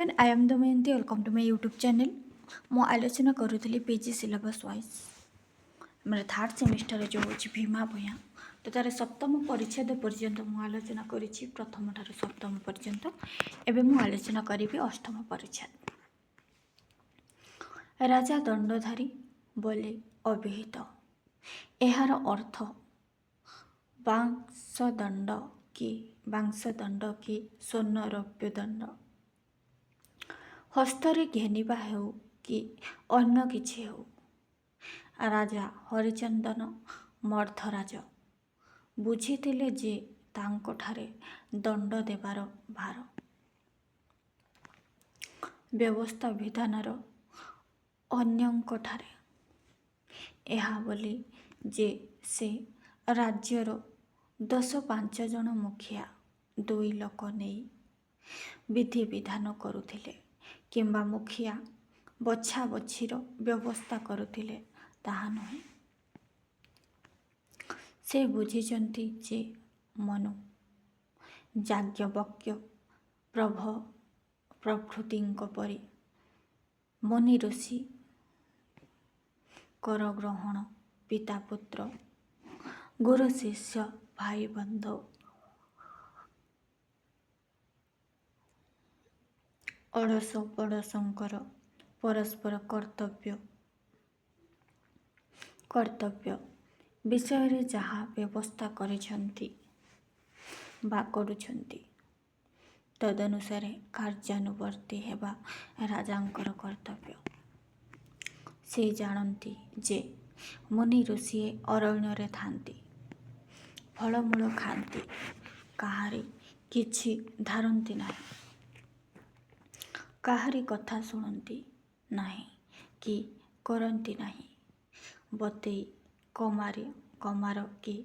And I am Damayanti. Welcome to my YouTube channel. ମୁଁ ଆଲୋଚନା କରୁଥିଲି ପିଜି ସିଲାବସ୍ ୱାଇଜ୍ ଆମର ଥାର୍ଡ଼ ସେମିଷ୍ଟରରେ ଯେଉଁ ଅଛି ଭୀମା ଭୂୟାଁ ତ ତା'ର ସପ୍ତମ ପରିଚ୍ଛେଦ ପର୍ଯ୍ୟନ୍ତ ମୁଁ ଆଲୋଚନା କରିଛି ପ୍ରଥମଠାରୁ ସପ୍ତମ ପର୍ଯ୍ୟନ୍ତ। ଏବେ ମୁଁ ଆଲୋଚନା କରିବି ଅଷ୍ଟମ ପରିଚ୍ଛେଦ। ରାଜା ଦଣ୍ଡଧାରୀ ବୋଲି ଅଭିହିତ। ଏହାର ଅର୍ଥ ବାଂଶଦଣ୍ଡ କି ସ୍ୱର୍ଣ୍ଣ ରୌପ୍ୟ ଦଣ୍ଡ ହସ୍ତରେ ଘେନିବା ହେଉ କି ଅନ୍ୟ କିଛି ହେଉ। ରାଜା ହରିଚନ୍ଦନ ମର୍ଦ୍ଦରାଜ ବୁଝିଥିଲେ ଯେ ତାଙ୍କଠାରେ ଦଣ୍ଡ ଦେବାର ଭାର ବ୍ୟବସ୍ଥା ବିଧାନର ଅନ୍ୟଙ୍କଠାରେ। ଏହା ବୋଲି ଯେ ସେ ରାଜ୍ୟର 10-5 ଜଣ ମୁଖିଆ 2 ଲୋକ ନେଇ ବିଧିବିଧାନ କରୁଥିଲେ କିମ୍ବା ମୁଖିଆ ବଛାବଛିର ବ୍ୟବସ୍ଥା କରୁଥିଲେ ତାହା ନୁହେଁ। ସେ ବୁଝିଛନ୍ତି ଯେ ମନୁ, ଯାଜ୍ଞବଲ୍କ୍ୟ ପ୍ରଭୃତିଙ୍କ ପରି ମୁନି ଋଷି କରଗ୍ରହଣ, ପିତା ପୁତ୍ର, ଗୁରୁ ଶିଷ୍ୟ, ଭାଇ ବନ୍ଧୁ, ଅଡ଼ଶ ପଡ଼ୋଶଙ୍କର ପରସ୍ପର କର୍ତ୍ତବ୍ୟ ବିଷୟରେ ଯାହା ବ୍ୟବସ୍ଥା କରିଛନ୍ତି ବା କରୁଛନ୍ତି ତଦନୁସାରେ କାର୍ଯ୍ୟାନୁବର୍ତ୍ତୀ ହେବା ରାଜାଙ୍କର କର୍ତ୍ତବ୍ୟ। ସେ ଜାଣନ୍ତି ଯେ ମୁନି ଋଷି ଅରଣ୍ୟରେ ଥାନ୍ତି, ଫଳମୂଳ ଖାଆନ୍ତି, କାହାରି କିଛି ଧାରନ୍ତି ନାହିଁ, କାହାରି କଥା ଶୁଣନ୍ତି ନାହିଁ କି କରନ୍ତି ନାହିଁ। ବତେଇ କମାର କି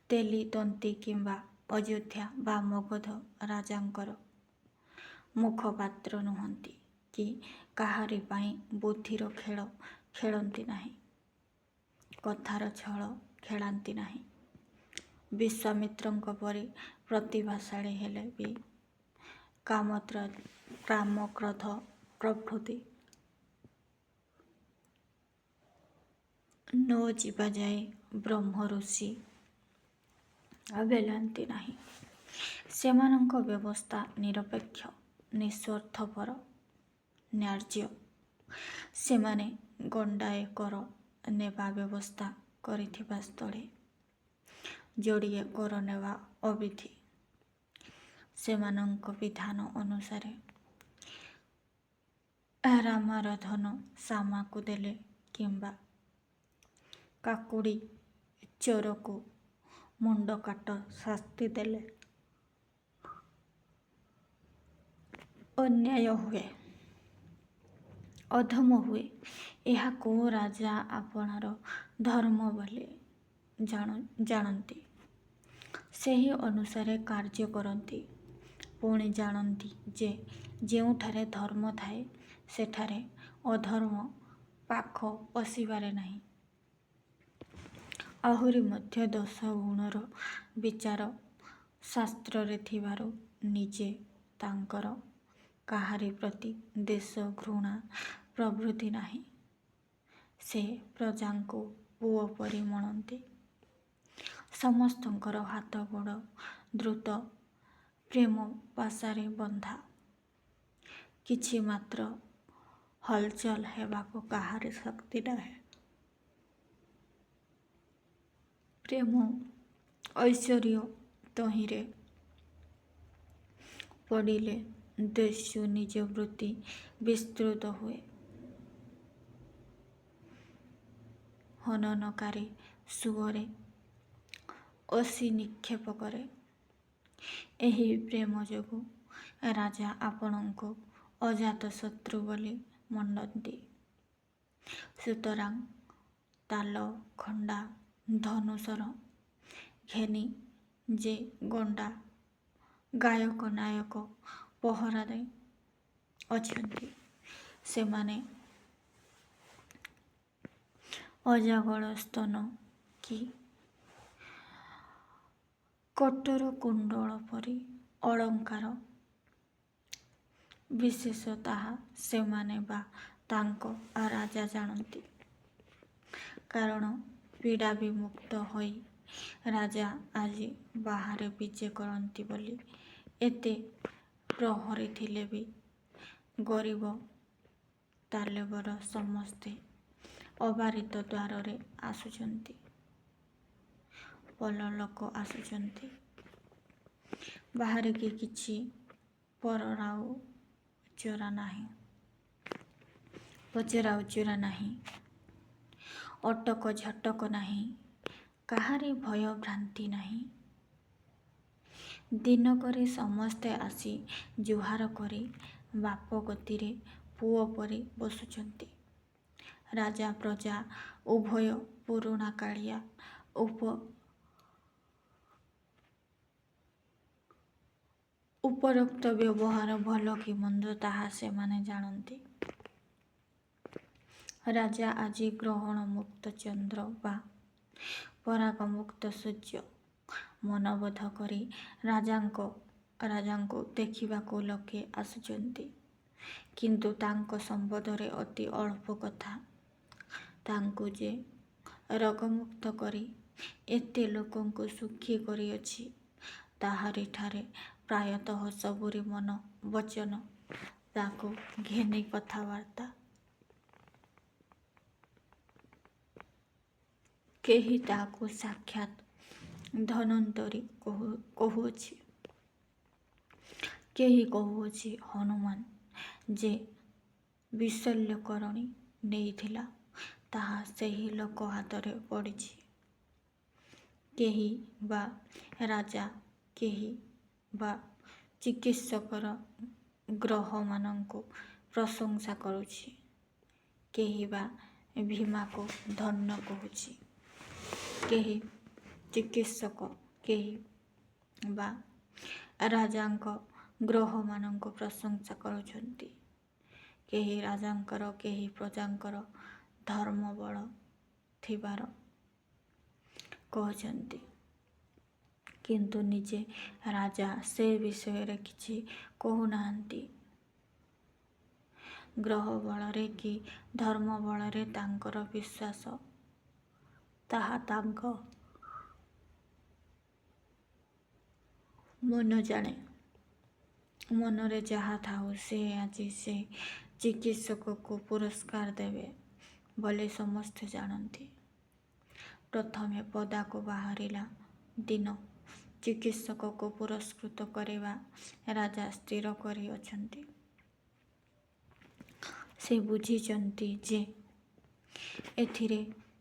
ତେଲି ତନ୍ତୀ କିମ୍ବା ଅଯୋଧ୍ୟା ବା ମଗଧ ରାଜାଙ୍କର ମୁଖପାତ୍ର ନୁହନ୍ତି କି କାହାରି ପାଇଁ ବୁଦ୍ଧିର ଖେଳ ଖେଳନ୍ତି ନାହିଁ, କଥାର ଛଳ ଖେଳାନ୍ତି ନାହିଁ। ବିଶ୍ୱାମିତ୍ରଙ୍କ ପରି ପ୍ରତିଭାଶାଳୀ ହେଲେ ବି କାମ କ୍ରୋଧ ପ୍ରଭୃତି ନ ଯିବା ଯାଏ ବ୍ରହ୍ମ ଋଷି ବେଲାନ୍ତି ନାହିଁ। ସେମାନଙ୍କ ବ୍ୟବସ୍ଥା ନିରପେକ୍ଷ, ନିଃସ୍ୱାର୍ଥପର, ନ୍ୟାର୍ଯ୍ୟ। ସେମାନେ ଗଣ୍ଡାଏ କର ନେବା ବ୍ୟବସ୍ଥା କରିଥିବା ସ୍ଥଳେ ଯୋଡ଼ିଏ କର ନେବା ଅବିଧି। ସେମାନଙ୍କ ବିଧାନ ଅନୁସାରେ ରାମାର ଧନ ଶାମାକୁ ଦେଲେ କିମ୍ବା କାକୁଡ଼ି ଚୋରକୁ ମୁଣ୍ଡକାଟ ଶାସ୍ତି ଦେଲେ ଅନ୍ୟାୟ ହୁଏ, ଅଧମ ହୁଏ। ଏହା କେଉଁ ରାଜା ଆପଣାର ଧର୍ମ ବୋଲି ଜାଣନ୍ତି, ସେହି ଅନୁସାରେ କାର୍ଯ୍ୟ କରନ୍ତି। ପୁଣି ଜାଣନ୍ତି ଯେ ଯେଉଁଠାରେ ଧର୍ମ ଥାଏ ସେଠାରେ ଅଧର୍ମ ପାଖ ପଶିପାରେ ନାହିଁ। ଆହୁରି ମଧ୍ୟ ଦୋଷ ଗୁଣର ବିଚାର ଶାସ୍ତ୍ରରେ ଥିବାରୁ ନିଜେ ତାଙ୍କର କାହାରି ପ୍ରତି ଦ୍ୱେଷ ଘୃଣା ପ୍ରଭୃତି ନାହିଁ। ସେ ପ୍ରଜାଙ୍କୁ ପୁଅ ପରି ମଣନ୍ତି। ସମସ୍ତଙ୍କର ହାତ ଗୋଡ଼ ଦ୍ରୁତ ପ୍ରେମ ପାଶାରେ ବନ୍ଧା। କିଛି ମାତ୍ର ହଲଚଲ ହେବାକୁ କାହାରି ଶକ୍ତି ନାହିଁ। ପ୍ରେମ ଐଶ୍ୱର୍ଯ୍ୟ ତହିଁରେ ପଡ଼ିଲେ ଦସ୍ୟୁ ନିଜ ବୃତ୍ତି ବିସ୍ତୃତ ହୁଏ। ହନନକାରୀ ସୁଅରେ ଅସି ନିକ୍ଷେପ କରେ। ଏହି ପ୍ରେମ ଯୋଗୁଁ ରାଜା ଆପଣଙ୍କୁ ଅଜାତଶତ୍ରୁ ବୋଲି ମଣନ୍ତି। ସୁତରାଂ ତାଲ ଖଣ୍ଡା ଧନୁଶର ଘେନି ଯେ ଗଣ୍ଡା ଗାୟକ ନାୟକ ପହରାରେ ଅଛନ୍ତି, ସେମାନେ ଅଜାଗଳ ସ୍ତନ କି କଠୋର କୁଣ୍ଡଳ ପରି ଅଳଙ୍କାର ବିଶେଷ ତାହା ସେମାନେ ବା ତାଙ୍କ ରାଜା ଜାଣନ୍ତି। କାରଣ ପୀଡ଼ା ବିମୁକ୍ତ ହୋଇ ରାଜା ଆଜି ବାହାରେ ବିଜେ କରନ୍ତି ବୋଲି ଏତେ ପ୍ରହରୀ ଥିଲେ ବି ଗରିବ ତାଲେବର ସମସ୍ତେ ଅବାରିତ ଦ୍ୱାରରେ ଆସୁଛନ୍ତି। ଭଲ ଲୋକ ଆସୁଛନ୍ତି। ବାହାରେ କି କିଛି ପଚରା ଉଚରା ନାହିଁ। ଅଟକ ଝଟକ ନାହିଁ। କାହାରି ଭୟ ଭ୍ରାନ୍ତି ନାହିଁ। ଦିନକରେ ସମସ୍ତେ ଆସି ଜୁହାର କରି ବାପ ଗତିରେ ପୁଅ ପରି ବସୁଛନ୍ତି। ରାଜା ପ୍ରଜା ଉଭୟ ପୁରୁଣା କାଳିଆ ଉପରୋକ୍ତ ବ୍ୟବହାର ଭଲ କି ମନ୍ଦ ତାହା ସେମାନେ ଜାଣନ୍ତି। ରାଜା ଆଜି ଗ୍ରହଣ ମୁକ୍ତ ଚନ୍ଦ୍ର ବା ପରାଗ ମୁକ୍ତ ସୂର୍ଯ୍ୟ ମନବୋଧ କରି ରାଜାଙ୍କୁ ଦେଖିବାକୁ ଲୋକେ ଆସୁଛନ୍ତି। କିନ୍ତୁ ତାଙ୍କ ସମ୍ବନ୍ଧରେ ଅତି ଅଳ୍ପ କଥା। ତାଙ୍କୁ ଯେ ରୋଗମୁକ୍ତ କରି ଏତେ ଲୋକଙ୍କୁ ସୁଖୀ କରିଅଛି, ତାହାରିଠାରେ ପ୍ରାୟତଃ ସବୁରି ମନ ବଚନ ତାକୁ ଘେନି କଥାବାର୍ତ୍ତା। କେହି ତାକୁ ସାକ୍ଷାତ ଧନ୍ୱନ୍ତରୀ କହୁଅଛି, କେହି କହୁଅଛି ହନୁମାନ ଯେ ବିଶଲ୍ୟକରଣୀ ନେଇଥିଲା ତାହା ସେହି ଲୋକ ହାତରେ ପଡ଼ିଛି। କେହି ବା ରାଜା, କେହି ବା ଚିକିତ୍ସକର ଗ୍ରହମାନଙ୍କୁ ପ୍ରଶଂସା କରୁଛି, କେହି ବା ଭୀମାକୁ ଧନ୍ୟ କହୁଛି। କେହି ଚିକିତ୍ସକ, କେହି ବା ରାଜାଙ୍କ ଗ୍ରହମାନଙ୍କୁ ପ୍ରଶଂସା କରୁଛନ୍ତି। କେହି ରାଜାଙ୍କର, କେହି ପ୍ରଜାଙ୍କର ଧର୍ମ ବଳ ଥିବାର କହୁଛନ୍ତି। କିନ୍ତୁ ନିଜେ ରାଜା ସେ ବିଷୟରେ କିଛି କହୁନାହାନ୍ତି। ଗ୍ରହ ବଳରେ କି ଧର୍ମ ବଳରେ ତାଙ୍କର ବିଶ୍ୱାସ, ତାହା ତାଙ୍କ ମନ ଜାଣେ। ମନରେ ଯାହା ଥାଉ ସେ ଆଜି ସେ ଚିକିତ୍ସକକୁ ପୁରସ୍କାର ଦେବେ ବୋଲି ସମସ୍ତେ ଜାଣନ୍ତି। ପ୍ରଥମେ ପଦାକୁ ବାହାରିଲା ଦିନ ଚିକିତ୍ସକକୁ ପୁରସ୍କୃତ କରିବା ରାଜା ସ୍ଥିର କରିଅଛନ୍ତି। ସେ ବୁଝିଛନ୍ତି ଯେ ଏଥିରେ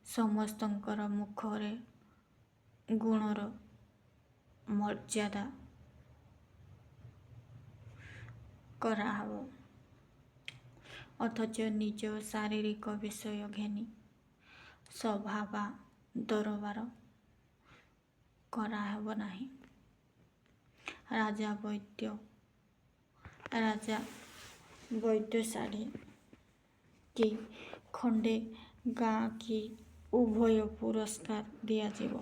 ସମସ୍ତଙ୍କର ମୁଖରେ ଗୁଣର ମର୍ଯ୍ୟାଦା କରାହବ, ଅଥଚ ନିଜ ଶାରୀରିକ ବିଷୟ ଘେନି ସଭା ବା ଦରବାର କରାହେବ ନାହିଁ। ରାଜା ବୈଦ୍ୟ ଶାଢ଼ୀ କି ଖଣ୍ଡେ ଗାଁ କି ଉଭୟ ପୁରସ୍କାର ଦିଆଯିବ,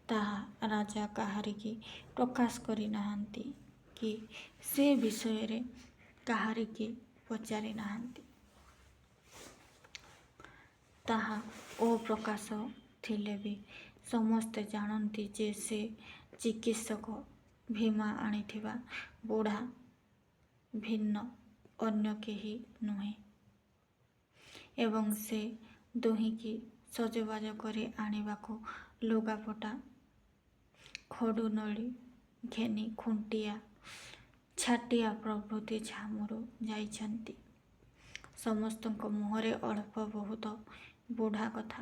ତାହା ରାଜା କାହାରିକି ପ୍ରକାଶ କରିନାହାନ୍ତି କି ସେ ବିଷୟରେ କାହାରିକି ପଚାରି ନାହାନ୍ତି। ତାହା ଅପ୍ରକାଶ ଥିଲେ ବି ସମସ୍ତେ ଜାଣନ୍ତି ଯେ ସେ ଚିକିତ୍ସକ ଭୀମା ଆଣିଥିବା ବୁଢ଼ା ଭିନ୍ନ ଅନ୍ୟ କେହି ନୁହେଁ ଏବଂ ସେ ଦୁହିଁକି ସଜବାଜ କରି ଆଣିବାକୁ ଲୁଗାପଟା ଖଡ଼ୁନଳି ଘେନି ଖୁଣ୍ଟିଆ ଛାଟିଆ ପ୍ରଭୃତି ଝାମରୁ ଯାଇଛନ୍ତି। ସମସ୍ତଙ୍କ ମୁହଁରେ ଅଳ୍ପ ବହୁତ ବୁଢ଼ା କଥା,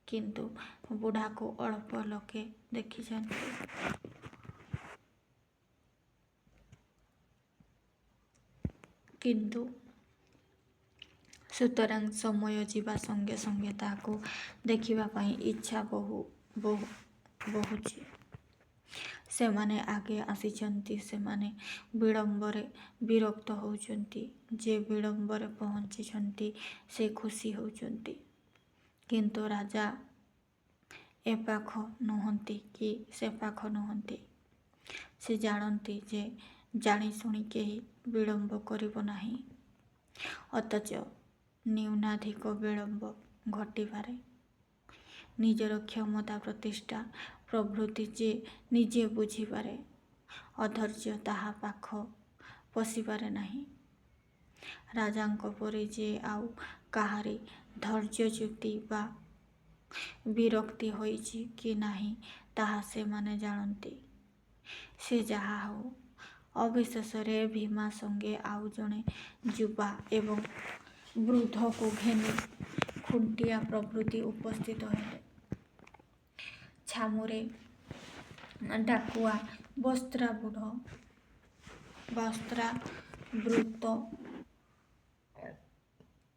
କିନ୍ତୁ ବୁଢ଼ାକୁ ଅଳ୍ପ ଲୋକେ ଦେଖିଛନ୍ତି। କିନ୍ତୁ ସୁତରାଂ ସମୟ ଯିବା ସଙ୍ଗେ ସଙ୍ଗେ ତାହାକୁ ଦେଖିବା ପାଇଁ ଇଚ୍ଛା ବହୁଛି। ସେମାନେ ଆଗେ ଆସିଛନ୍ତି, ସେମାନେ ବିଳମ୍ବରେ ବିରକ୍ତ ହେଉଛନ୍ତି, ଯେ ବିଳମ୍ବରେ ପହଞ୍ଚିଛନ୍ତି ସେ ଖୁସି ହେଉଛନ୍ତି। କିନ୍ତୁ ରାଜା ଏପାଖ ନୁହନ୍ତି କି ସେପାଖ ନୁହନ୍ତି। ସେ ଜାଣନ୍ତି ଯେ ଜାଣିଶୁଣି କେହି ବିଳମ୍ବ କରିବ ନାହିଁ। ଅଥଚ ନ୍ୟୁନାଧିକ ବିଳମ୍ବ ଘଟିପାରେ। ନିଜର କ୍ଷମତା ପ୍ରତିଷ୍ଠା ପ୍ରଭୃତି ଯେ ନିଜେ ବୁଝିପାରେ, ଅଧୈର୍ଯ୍ୟ ତାହା ପାଖ ପଶିପାରେ ନାହିଁ। ରାଜାଙ୍କ ପରି ଯେ ଆଉ କାହାରି ଧୈର୍ଯ୍ୟଚ୍ୟୁତି ବା ବିରକ୍ତି ହୋଇଛି କି ନାହିଁ ତାହା ସେମାନେ ଜାଣନ୍ତି। ସେ ଯାହା ହେଉ, ଅବଶେଷରେ ଭୀମା ସଙ୍ଗେ ଆଉ ଜଣେ ଯୁବା ଏବଂ ବୃଦ୍ଧକୁ ଘେନି ଖୁଣ୍ଟିଆ ପ୍ରଭୃତି ଉପସ୍ଥିତ ହେଲେ। ଛାମୁରେ ଡାକୁଆ ବସ୍ତ୍ରାବୃତ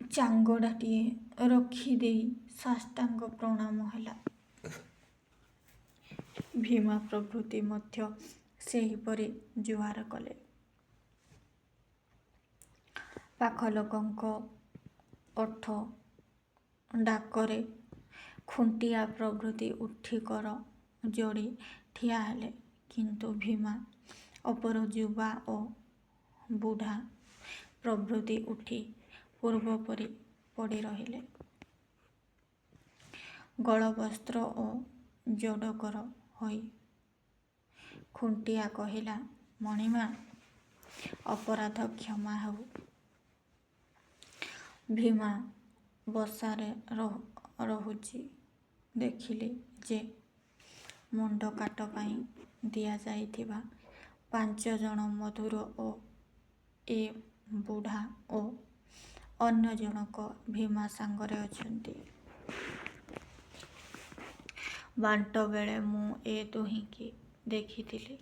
ଚାଙ୍ଗଡ଼ାଟିଏ ରଖିଦେଇ ସାଷ୍ଟାଙ୍ଗ ପ୍ରଣାମ ହେଲା। ଭୀମା ପ୍ରଭୃତି ମଧ୍ୟ ସେହିପରି ଜୁହାର କଲେ। ପାଖ ଲୋକଙ୍କ ଓଠ ଡାକରେ ଖୁଣ୍ଟିଆ ପ୍ରଭୃତି ଉଠି କର ଯୋଡ଼ି ଠିଆ ହେଲେ। କିନ୍ତୁ ଭୀମା ଅପର ଯୁବା ଓ ବୁଢ଼ା ପ୍ରଭୃତି ଉଠି ପୂର୍ବପରି ପଡ଼ି ରହିଲେ। ଗଳବସ୍ତ୍ର ଓ ଯୋଡ଼କର ହୋଇ ଖୁଣ୍ଟିଆ କହିଲା, ମଣିମା, ଅପରାଧ କ୍ଷମା ହେଉ। ଭୀମା ବସାରେ ରହୁଛି ଦେଖିଲି ଯେ ମୁଣ୍ଡ କାଟ ପାଇଁ ଦିଆଯାଇଥିବା 5 ଜଣ ମଧୁର ଓ ଏ ବୁଢ଼ା ଓ ଅନ୍ୟ ଜଣକ ଭୀମା ସାଙ୍ଗରେ ଅଛନ୍ତି। ବାଣ୍ଟ ବେଳେ ମୁଁ ଏ ଦୁହିଁକି ଦେଖିଥିଲି।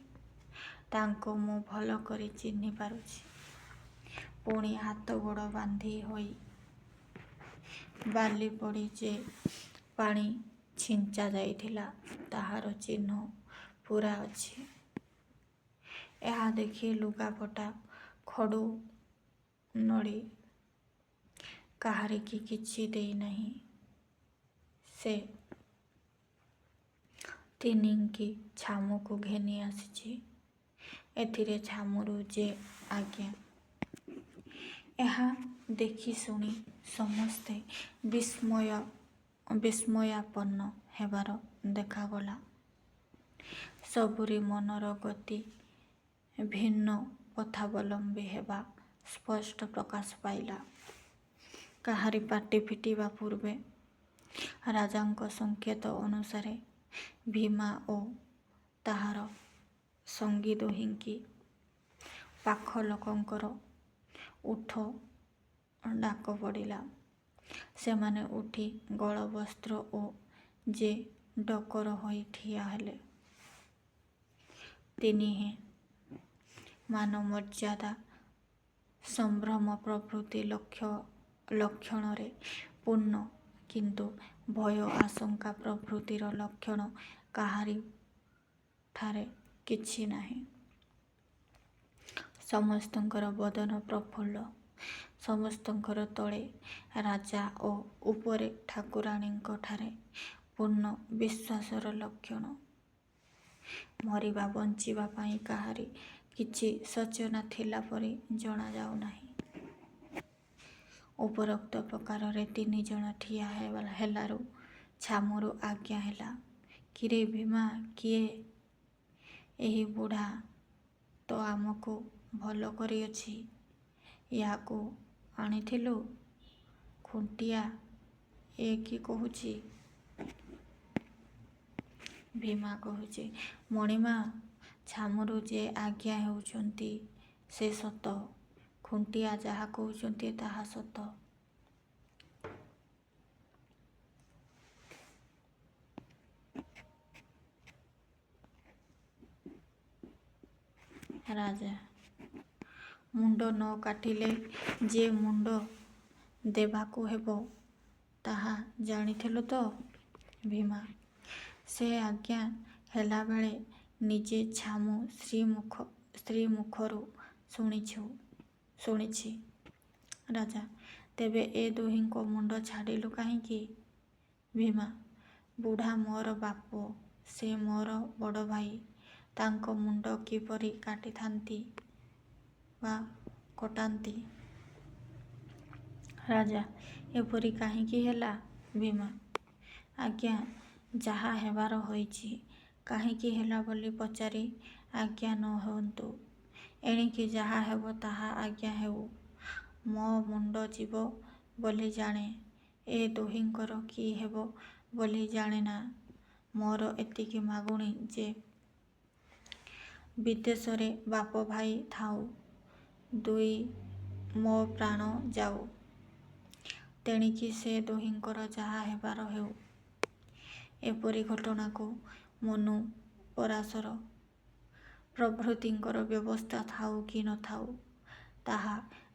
ତାଙ୍କୁ ମୁଁ ଭଲ କରି ଚିହ୍ନି ପାରୁଛି। ପୁଣି ହାତ ଗୋଡ଼ ବାନ୍ଧି ହୋଇ ବାଲି ପଡ଼ି ଯେ ପାଣି ଛିଞ୍ଚା ଯାଇଥିଲା ତାହାର ଚିହ୍ନ ପୂରା ଅଛି। ଏହା ଦେଖି ଲୁଗାପଟା ଖଡ଼ୁ ନଡ଼ି କାହାରିକି କିଛି ଦେଇନାହିଁ। ସେ ତିନିଙ୍କି ଛାମୁକୁ ଘେନି ଆସିଛି। ଏଥିରେ ଛାମୁରୁ ଯେ ଆଜ୍ଞା। ଏହା ଦେଖି ଶୁଣି ସମସ୍ତେ ବିସ୍ମୟାପନ୍ନ ହେବାର ଦେଖାଗଲା। ସବୁରି ମନର ଗତି ଭିନ୍ନ ପଥାବଲମ୍ବୀ ହେବା ସ୍ପଷ୍ଟ ପ୍ରକାଶ ପାଇଲା। କାହାରି ପାଟି ଫିଟିବା ପୂର୍ବେ ରାଜାଙ୍କ ସଂକେତ ଅନୁସାରେ ଭୀମା ଓ ତାହାର ସଙ୍ଗୀ ଦୁହିଁକି ପାଖ ଲୋକଙ୍କର ଓଠ ଡାକ ପଡ଼ିଲା। ସେମାନେ ଉଠି ଗଳବସ୍ତ୍ର ଓ ଯେ ଡକର ହୋଇ ଠିଆ ହେଲେ। ତିନିହେଁ ମାନମର୍ଯ୍ୟାଦା ସମ୍ଭ୍ରମ ପ୍ରଭୃତି ଲକ୍ଷଣରେ ପୂର୍ଣ୍ଣ, କିନ୍ତୁ ଭୟ ଆଶଙ୍କା ପ୍ରଭୃତିର ଲକ୍ଷଣ କାହାରିଠାରେ କିଛି ନାହିଁ। ସମସ୍ତଙ୍କର ବଦନ ପ୍ରଫୁଲ୍ଲ। ସମସ୍ତଙ୍କର ତଳେ ରାଜା ଓ ଉପରେ ଠାକୁରାଣୀଙ୍କଠାରେ ପୂର୍ଣ୍ଣ ବିଶ୍ୱାସର ଲକ୍ଷଣ। ମରିବା ବଞ୍ଚିବା ପାଇଁ କାହାରି କିଛି ସୂଚନା ଥିଲା ପରି ଜଣାଯାଉ ନାହିଁ। ଉପରୋକ୍ତ ପ୍ରକାରରେ 3 ଜଣ ଠିଆ ହେଲାରୁ ଛାମୁରୁ ଆଜ୍ଞା ହେଲା, କିରେ ଭୀମା, କିଏ? ଏହି ବୁଢ଼ା ତ ଆମକୁ ଭଲ କରିଅଛି। ୟାକୁ ଆଣିଥିଲୁ? ଖୁଣ୍ଟିଆ ଏ କି କହୁଛି? ଭୀମା କହୁଛି, ମଣିମା, ଛାମୁରୁ ଯେ ଆଜ୍ଞା ହେଉଛନ୍ତି ସେ ସତ। ଖୁଣ୍ଟିଆ ଯାହା କହୁଛନ୍ତି ତାହା ସତ। ରାଜା, ମୁଣ୍ଡ ନ କାଟିଲେ ଯେ ମୁଣ୍ଡ ଦେବାକୁ ହେବ ତାହା ଜାଣିଥିଲୁ ତ? ଭୀମା, ସେ ଆଜ୍ଞା ହେଲାବେଳେ ନିଜେ ଛାମୁ ସ୍ତ୍ରୀ ମୁଖରୁ ଶୁଣିଛି। ରାଜା, ତେବେ ଏ ଦୁହିଁଙ୍କ ମୁଣ୍ଡ ଛାଡ଼ିଲୁ କାହିଁକି? ଭୀମା, ବୁଢ଼ା ମୋର ବାପ, ସେ ମୋର ବଡ଼ ଭାଇ। ତାଙ୍କ ମୁଣ୍ଡ କିପରି କାଟିଥାନ୍ତି ବା କଟାନ୍ତି। ରାଜା, ଏପରି କାହିଁକି ହେଲା? ଭୀମା, ଆଜ୍ଞା, ଯାହା ହେବାର ହୋଇଛି। କାହିଁକି ହେଲା ବୋଲି ପଚାରି ଆଜ୍ଞା ନ ହୁଅନ୍ତୁ। ଏଣିକି ଯାହା ହେବ ତାହା ଆଜ୍ଞା ହେଉ। ମୋ ମୁଣ୍ଡ ଯିବ ବୋଲି ଜାଣେ, ଏ ଦୁହିଁଙ୍କର କି ହେବ ବୋଲି ଜାଣେନା। ମୋର ଏତିକି ମାଗୁଣି ଯେ ବିଦେଶରେ ବାପ ଭାଇ ଥାଉ, ଦୁଇ ମୋ ପ୍ରାଣ ଯାଉ। ତେଣିକି ସେ ଦୁହିଁଙ୍କର ଯାହା ହେବାର ହେଉ। ଏପରି ଘଟଣାକୁ ମନୁ, ପରାଶର ପ୍ରଭୃତିଙ୍କର ବ୍ୟବସ୍ଥା ଥାଉ କି ନଥାଉ, ତାହା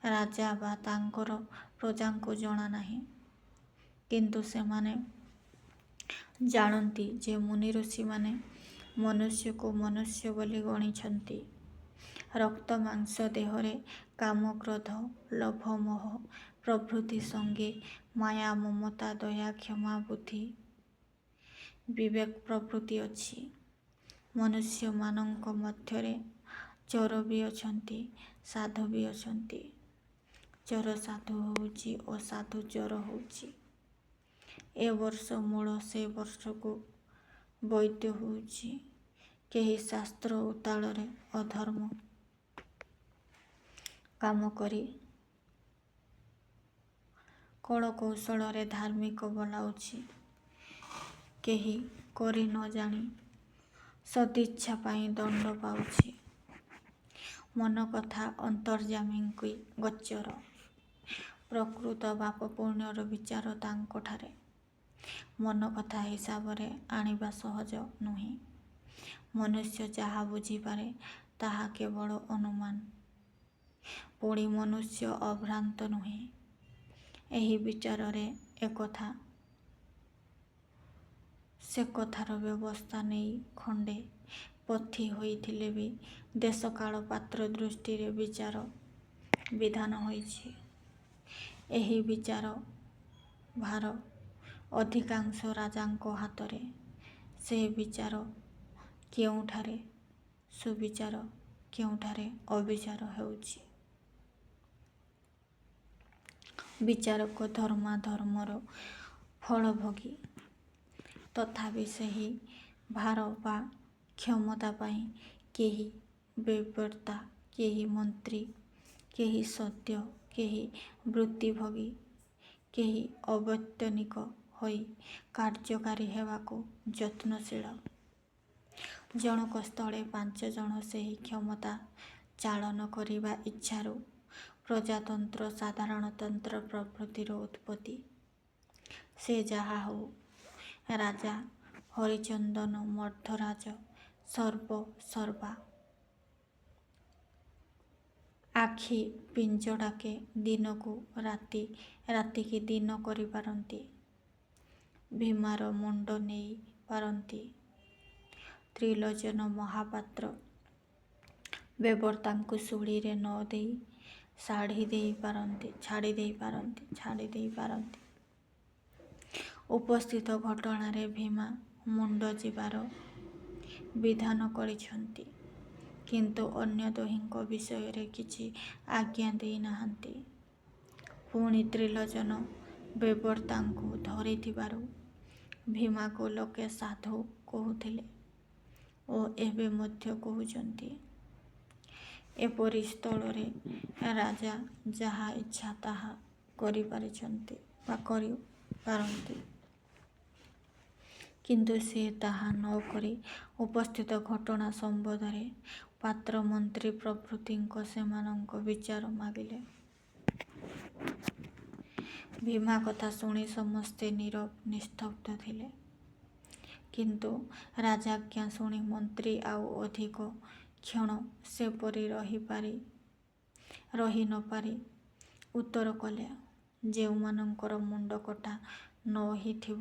ରାଜା ବା ତାଙ୍କର ପ୍ରଜାଙ୍କୁ ଜଣା ନାହିଁ। କିନ୍ତୁ ସେମାନେ ଜାଣନ୍ତି ଯେ ମୁନି ଋଷିମାନେ ମନୁଷ୍ୟକୁ ମନୁଷ୍ୟ ବୋଲି ଗଣିଛନ୍ତି। ରକ୍ତ ମାଂସ ଦେହରେ କାମ, କ୍ରୋଧ, ଲୋଭ, ମୋହ ପ୍ରଭୃତି ସଙ୍ଗେ ମାୟା, ମମତା, ଦୟା, କ୍ଷମା, ବୁଦ୍ଧି, ବିବେକ ପ୍ରଭୃତି ଅଛି। ମନୁଷ୍ୟମାନଙ୍କ ମଧ୍ୟରେ ଚୋର ବି ଅଛନ୍ତି, ସାଧୁ ବି ଅଛନ୍ତି। ଚୋର ସାଧୁ ହେଉଛି ଓ ସାଧୁ ଚୋର ହେଉଛି। ଏ ବର୍ଷ ମୂଳ ସେ ବର୍ଷକୁ ବୈଦ୍ୟ ହେଉଛି। କେହି ଶାସ୍ତ୍ର ଉତାଳରେ ଅଧର୍ମ କାମ କରି କଳକୌଶଳରେ ଧାର୍ମିକ ବୋଲାଉଛି। କେହି କରି ନ ଜାଣି ସଦିଚ୍ଛା ପାଇଁ ଦଣ୍ଡ ପାଉଛି। ମନ କଥା ଅନ୍ତର୍ଯ୍ୟାମୀଙ୍କୁ ଗୋଚର। ପ୍ରକୃତ ପାପ ପୁଣ୍ୟର ବିଚାର ତାଙ୍କଠାରେ। ମନ କଥା ହିସାବରେ ଆଣିବା ସହଜ ନୁହେଁ। ମନୁଷ୍ୟ ଯାହା ବୁଝିପାରେ ତାହା କେବଳ ଅନୁମାନ। ପୁଣି ମନୁଷ୍ୟ ଅଭ୍ରାନ୍ତ ନୁହେଁ। ଏହି ବିଚାରରେ ଏକଥା ସେ କଥାର ବ୍ୟବସ୍ଥା ନେଇ ଖଣ୍ଡେ ପୋଥି ହୋଇଥିଲେ ବି ଦେଶ କାଳ ପାତ୍ର ଦୃଷ୍ଟିରେ ବିଚାର ବିଧାନ ହୋଇଛି। ଏହି ବିଚାର ଭାର ଅଧିକାଂଶ ରାଜାଙ୍କ ହାତରେ। ସେ ବିଚାର କେଉଁଠାରେ ସୁବିଚାର, କେଉଁଠାରେ ଅବିଚାର ହେଉଛି। ବିଚାରକ ଧର୍ମାଧର୍ମର ଫଳଭୋଗୀ। ତଥାପି ସେହି ଭାର ବା କ୍ଷମତା ପାଇଁ କେହି ବେବର୍ତ୍ତା, କେହି ମନ୍ତ୍ରୀ, କେହି ସଦ୍ୟ, କେହି ବୃତ୍ତିଭୋଗୀ, କେହି ଅବୈତନିକ ହୋଇ କାର୍ଯ୍ୟକାରୀ ହେବାକୁ ଯତ୍ନଶୀଳ। ଜଣକ ସ୍ଥଳେ 5 ଜଣ ସେହି କ୍ଷମତା ଚାଳନ କରିବା ଇଚ୍ଛାରୁ ପ୍ରଜାତନ୍ତ୍ର, ସାଧାରଣତନ୍ତ୍ର ପ୍ରଭୃତିର ଉତ୍ପତ୍ତି। ସେ ଯାହା ହେଉ, ରାଜା, ହରିଚନ୍ଦନ, ମର୍ଦ୍ଦରାଜ, ସର୍ବ ସର୍ବା, ଆଖି ପିଞ୍ଜଡାକେ ଦିନକୁ ରାତି, ରାତିକି ଦିନ କରିପାରନ୍ତି। ଭୀମାର ମୁଣ୍ଡ ନେଇ ପାରନ୍ତି। ତ୍ରିଲୋଚନ ମହାପାତ୍ର ବେବର୍ତ୍ତାଙ୍କୁ ଶୁଳିରେ ନ ଦେଇ ଛାଡ଼ି ଦେଇପାରନ୍ତି। ଉପସ୍ଥିତ ଘଟଣାରେ ଭୀମା ମୁଣ୍ଡ ଯିବାର ବିଧାନ କରିଛନ୍ତି। କିନ୍ତୁ ଅନ୍ୟ ଦୁହିଁଙ୍କ ବିଷୟରେ କିଛି ଆଜ୍ଞା ଦେଇ ନାହାନ୍ତି। ପୁଣି ତ୍ରିଲୋଚନ ବେବର୍ତ୍ତାଙ୍କୁ ଧରିଥିବାରୁ ଭୀମାକୁ ଲୋକେ ସାଧୁ କହୁଥିଲେ ଓ ଏବେ ମଧ୍ୟ କହୁଛନ୍ତି। ଏପରି ସ୍ଥଳରେ ରାଜା ଯାହା ଇଚ୍ଛା ତାହା କରିପାରିଛନ୍ତି ବା କରିପାରନ୍ତି। କିନ୍ତୁ ସେ ତାହା ନ କରି ଉପସ୍ଥିତ ଘଟଣା ସମ୍ବନ୍ଧରେ ପାତ୍ର, ମନ୍ତ୍ରୀ ପ୍ରଭୃତିଙ୍କ ସେମାନଙ୍କ ବିଚାର ମାଗିଲେ। ଭୀମା କଥା ଶୁଣି ସମସ୍ତେ ନୀରବ ନିସ୍ତବ୍ଧ ଥିଲେ। କିନ୍ତୁ ରାଜାଜ୍ଞା ଶୁଣି ମନ୍ତ୍ରୀ ଆଉ ଅଧିକ କ୍ଷଣ ସେପରି ରହି ନ ପାରି ଉତ୍ତର କଲେ, ଯେଉଁମାନଙ୍କର ମୁଣ୍ଡ କଟା ନ ହେଇଥିବ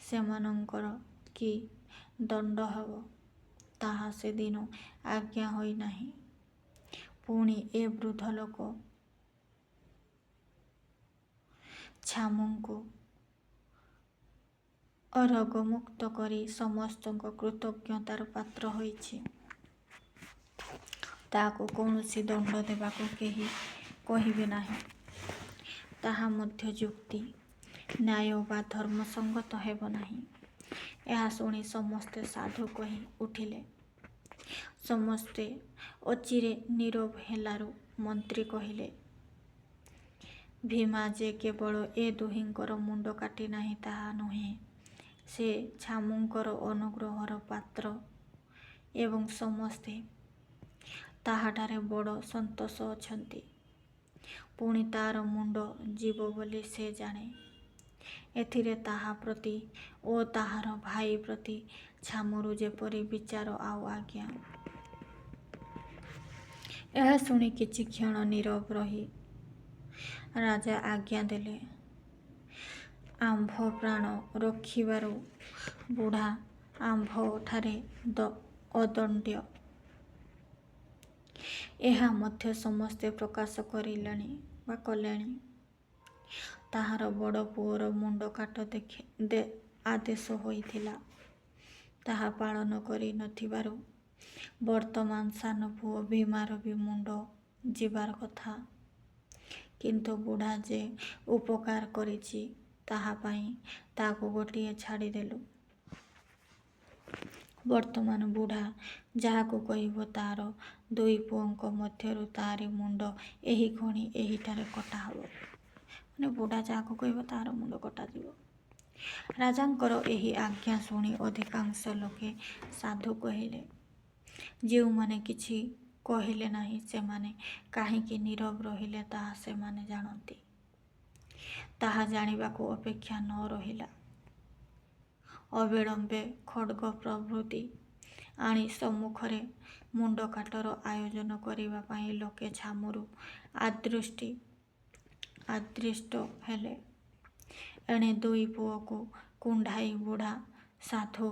ସେମାନଙ୍କର କି ଦଣ୍ଡ ହେବ ତାହା ସେଦିନ ଆଜ୍ଞା ହୋଇନାହିଁ। ପୁଣି ଏ ବୃଦ୍ଧ ଲୋକ ଛାମୁଙ୍କୁ ରୋଗମୁକ୍ତ କରି ସମସ୍ତଙ୍କ କୃତଜ୍ଞତାର ପାତ୍ର ହୋଇଛି। ତାହାକୁ କୌଣସି ଦଣ୍ଡ ଦେବାକୁ କେହି କହିବେ ନାହିଁ। ତାହା ମଧ୍ୟ ଯୁକ୍ତି, ନ୍ୟାୟ ବା ଧର୍ମସଙ୍ଗତ ହେବ ନାହିଁ। ଏହା ଶୁଣି ସମସ୍ତେ ସାଧୁ କହି ଉଠିଲେ। ସମସ୍ତେ ଅଚିରେ ନୀରବ ହେଲାରୁ ମନ୍ତ୍ରୀ କହିଲେ, ଭୀମା ଯେ କେବଳ ଏ ଦୁହିଁଙ୍କର ମୁଣ୍ଡ କାଟି ନାହିଁ ତାହା ନୁହେଁ, ସେ ଛାମୁଙ୍କର ଅନୁଗ୍ରହର ପାତ୍ର ଏବଂ ସମସ୍ତେ ତାହାଠାରେ ବଡ଼ ସନ୍ତୋଷ ଅଛନ୍ତି। ପୁଣି ତାର ମୁଣ୍ଡ ଯିବ ବୋଲି ସେ ଜାଣେ। ଏଥିରେ ତାହା ପ୍ରତି ଓ ତାହାର ଭାଇ ପ୍ରତି ଛାମୁରୁ ଯେପରି ବିଚାର ଆଉ ଆଜ୍ଞା। ଏହା ଶୁଣି କିଛି କ୍ଷଣ ନୀରବ ରହି ରାଜା ଆଜ୍ଞା ଦେଲେ, ଆମ୍ଭ ପ୍ରାଣ ରଖିବାରୁ ବୁଢ଼ା ଆମ୍ଭଠାରେ ଅଦଣ୍ଡ୍ୟ। ଏହା ମଧ୍ୟ ସମସ୍ତେ ପ୍ରକାଶ କଲେଣି। ତାହାର ବଡ଼ ପୁଅର ମୁଣ୍ଡ କାଟ ଆଦେଶ ହୋଇଥିଲା। ତାହା ପାଳନ କରି ନଥିବାରୁ ବର୍ତ୍ତମାନ ସାନ ପୁଅ ଭୀମାର ବି ମୁଣ୍ଡ ଯିବାର କଥା। କିନ୍ତୁ ବୁଢ଼ା ଯେ ଉପକାର କରିଛି ତାହା ପାଇଁ ତାକୁ ଗୋଟିଏ ଛାଡ଼ିଦେଲୁ। ବର୍ତ୍ତମାନ ବୁଢ଼ା ଯାହାକୁ କହିବ ତାର ଦୁଇ ପୁଅଙ୍କ ମଧ୍ୟରୁ ତାରି ମୁଣ୍ଡ ଏହିକ୍ଷଣି ଏହିଠାରେ କଟା ହେବ। ମାନେ ବୁଢ଼ା ଯାହାକୁ କହିବ ତାର ମୁଣ୍ଡ କଟାଯିବ। ରାଜାଙ୍କର ଏହି ଆଜ୍ଞା ଶୁଣି ଅଧିକାଂଶ ଲୋକେ ସାଧୁ କହିଲେ। ଯେଉଁମାନେ କିଛି କହିଲେ ନାହିଁ ସେମାନେ କାହିଁକି ନୀରବ ରହିଲେ ତାହା ସେମାନେ ଜାଣନ୍ତି। ତାହା ଜାଣିବାକୁ ଅପେକ୍ଷା ନ ରହିଲା। ଅବିଳମ୍ବେ ଖଡ୍ଗ ପ୍ରଭୃତି ଆଣି ସମ୍ମୁଖରେ ମୁଣ୍ଡକାଟର ଆୟୋଜନ କରିବା ପାଇଁ ଲୋକେ ଛାମୁରୁ ଆଦିଷ୍ଟ ହେଲେ। ଏଣେ ଦୁଇ ପୁଅକୁ କୁଣ୍ଢାଇ ବୁଢ଼ା ସାଧୁ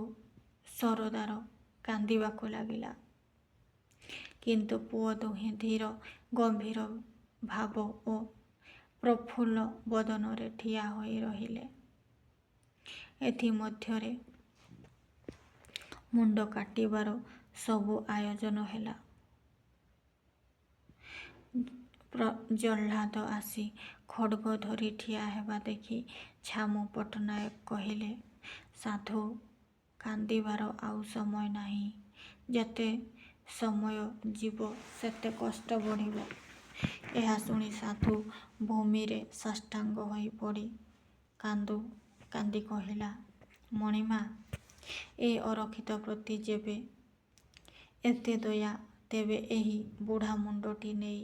ସରଦାର କାନ୍ଦିବାକୁ ଲାଗିଲା। କିନ୍ତୁ ପୁଅ ଦୁହେଁ ଧୀର ଗମ୍ଭୀର ଭାବ ଓ ପ୍ରଫୁଲ୍ଲ ବଦନରେ ଠିଆ ହୋଇ ରହିଲେ। ଏଥିମଧ୍ୟରେ ମୁଣ୍ଡ କାଟିବାର ସବୁ ଆୟୋଜନ ହେଲା। ଜହ୍ଲାଦ ଆସି ଖଡ୍ଗ ଧରି ଠିଆ ହେବା ଦେଖି ଛାମୁ ପଟ୍ଟନାୟକ କହିଲେ, ସାଧୁ, କାନ୍ଦିବାର ଆଉ ସମୟ ନାହିଁ। ଯେତେ ସମୟ ଯିବ ସେତେ କଷ୍ଟ ବଢ଼ିବ। ଏହା ଶୁଣି ସାଧୁ ଭୂମିରେ ସାଷ୍ଟାଙ୍ଗ ହୋଇ ପଡ଼ି କାନ୍ଦି କହିଲା, ମଣିମା, ଏ ଅରକ୍ଷିତ ପ୍ରତି ଯେବେ ଏତେ ଦୟା ତେବେ ଏହି ବୁଢ଼ା ମୁଣ୍ଡଟି ନେଇ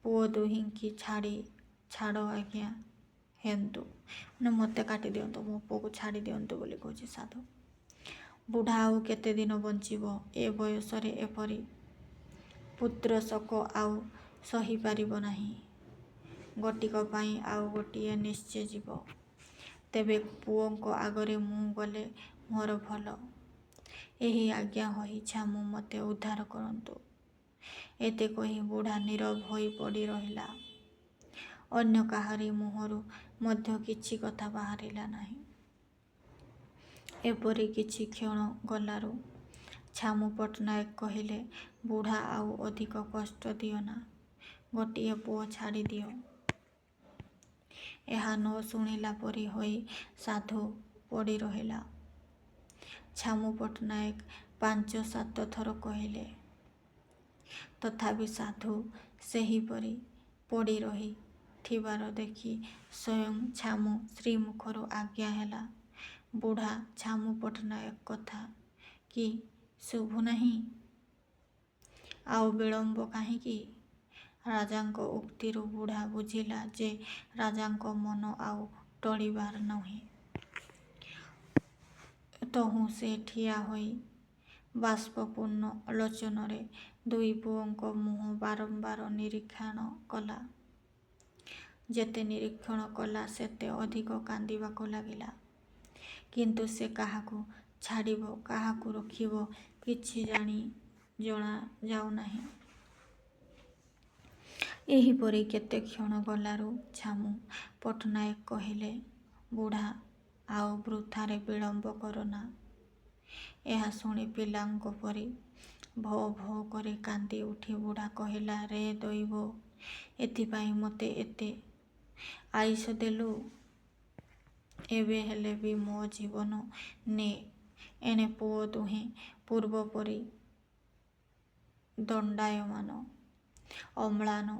ପୁଅ ଦୁହିଁକି ଛାଡ଼ ଆଜ୍ଞା ହେନ୍ତୁ। ମାନେ ମୋତେ କାଟି ଦିଅନ୍ତୁ, ମୋ ପୁଅକୁ ଛାଡ଼ି ଦିଅନ୍ତୁ ବୋଲି କହୁଛି ସାଧୁ। ବୁଢ଼ା ଆଉ କେତେ ଦିନ ବଞ୍ଚିବ? ଏ ବୟସରେ ଏପରି ପୁତ୍ରଶୋକ ଆଉ ସହିପାରିବ ନାହିଁ। ଗୋଟିକ ପାଇଁ ଆଉ ଗୋଟିଏ ନିଶ୍ଚେ ଯିବ। ତେବେ ପୁଅଙ୍କ ଆଗରେ ମୁଁ ଗଲେ ମୋର ଭଲ। ଏହି ଆଜ୍ଞା ହୋଇ ଛାମୁ ମୋତେ ଉଦ୍ଧାର କରନ୍ତୁ। ଏତେ କହି ବୁଢ଼ା ନୀରବ ହୋଇ ପଡ଼ି ରହିଲା। ଅନ୍ୟ କାହାରି ମୁହଁରୁ ମଧ୍ୟ କିଛି କଥା ବାହାରିଲା ନାହିଁ। ଏପରି କିଛି କ୍ଷଣ ଗଲାରୁ ଛାମୁ ପଟ୍ଟନାୟକ କହିଲେ, ବୁଢ଼ା ଆଉ ଅଧିକ କଷ୍ଟ ଦିଅନା, ଗୋଟିଏ ପୁଅ ଛାଡ଼ି ଦିଅ। ଏହା ନ ଶୁଣିଲା ପରି ହୋଇ ସାଧୁ ପଡ଼ି ରହିଲା। ଛାମୁ ପଟ୍ଟନାୟକ 5-7 ଥର କହିଲେ। ତଥାପି ସାଧୁ ସେହିପରି ପଡ଼ି ରହିଥିବାର ଦେଖି ସ୍ୱୟଂ ଛାମୁ ଶ୍ରୀମୁଖରୁ ଆଜ୍ଞା ହେଲା, ବୁଢ଼ା ଛାମୁ ପଟ୍ଟନାୟକ କଥା କି ଶୁଭୁନାହିଁ? ଆଉ ବିଳମ୍ବ କାହିଁକି? ରାଜାଙ୍କ ଉକ୍ତିରୁ ବୁଢ଼ା ବୁଝିଲା ଯେ ରାଜାଙ୍କ ମନ ଆଉ ଟଳିବାର ନୁହେଁ। ତହୁଁ ସେ ଠିଆ ହୋଇ ବାଷ୍ପପୂର୍ଣ୍ଣ ଲୋଚନରେ ଦୁଇ ପୁଅଙ୍କ ମୁହଁ ବାରମ୍ବାର ନିରୀକ୍ଷଣ କଲା। ଯେତେ ନିରୀକ୍ଷଣ କଲା ସେତେ ଅଧିକ କାନ୍ଦିବାକୁ ଲାଗିଲା। କିନ୍ତୁ ସେ କାହାକୁ ଛାଡ଼ିବ କାହାକୁ ରଖିବ କିଛି ଜଣା ଯାଉନାହିଁ। ଏହିପରି କେତେ କ୍ଷଣ ଗଲାରୁ ଛାମୁ ପଟ୍ଟନାୟକ କହିଲେ, ବୁଢ଼ା, ଆଉ ବୃଥାରେ ବିଳମ୍ବ କରନା। ଏହା ଶୁଣି ପିଲାଙ୍କ ପରି ଭୋ ଭୋ କରି କାନ୍ଦି ଉଠି ବୁଢ଼ା କହିଲା, ରେ ଦଇବ, ଏଥିପାଇଁ ମୋତେ ଏତେ ଆୟୁଷ ଦେଲୁ? ଏବେ ହେଲେ ବି ମୋ ଜୀବନ ନେ। ଏଣେ ପୁଅ ଦୁହେଁ ପୂର୍ବ ପରି ଦଣ୍ଡାୟମାନ ଅମ୍ଳାନ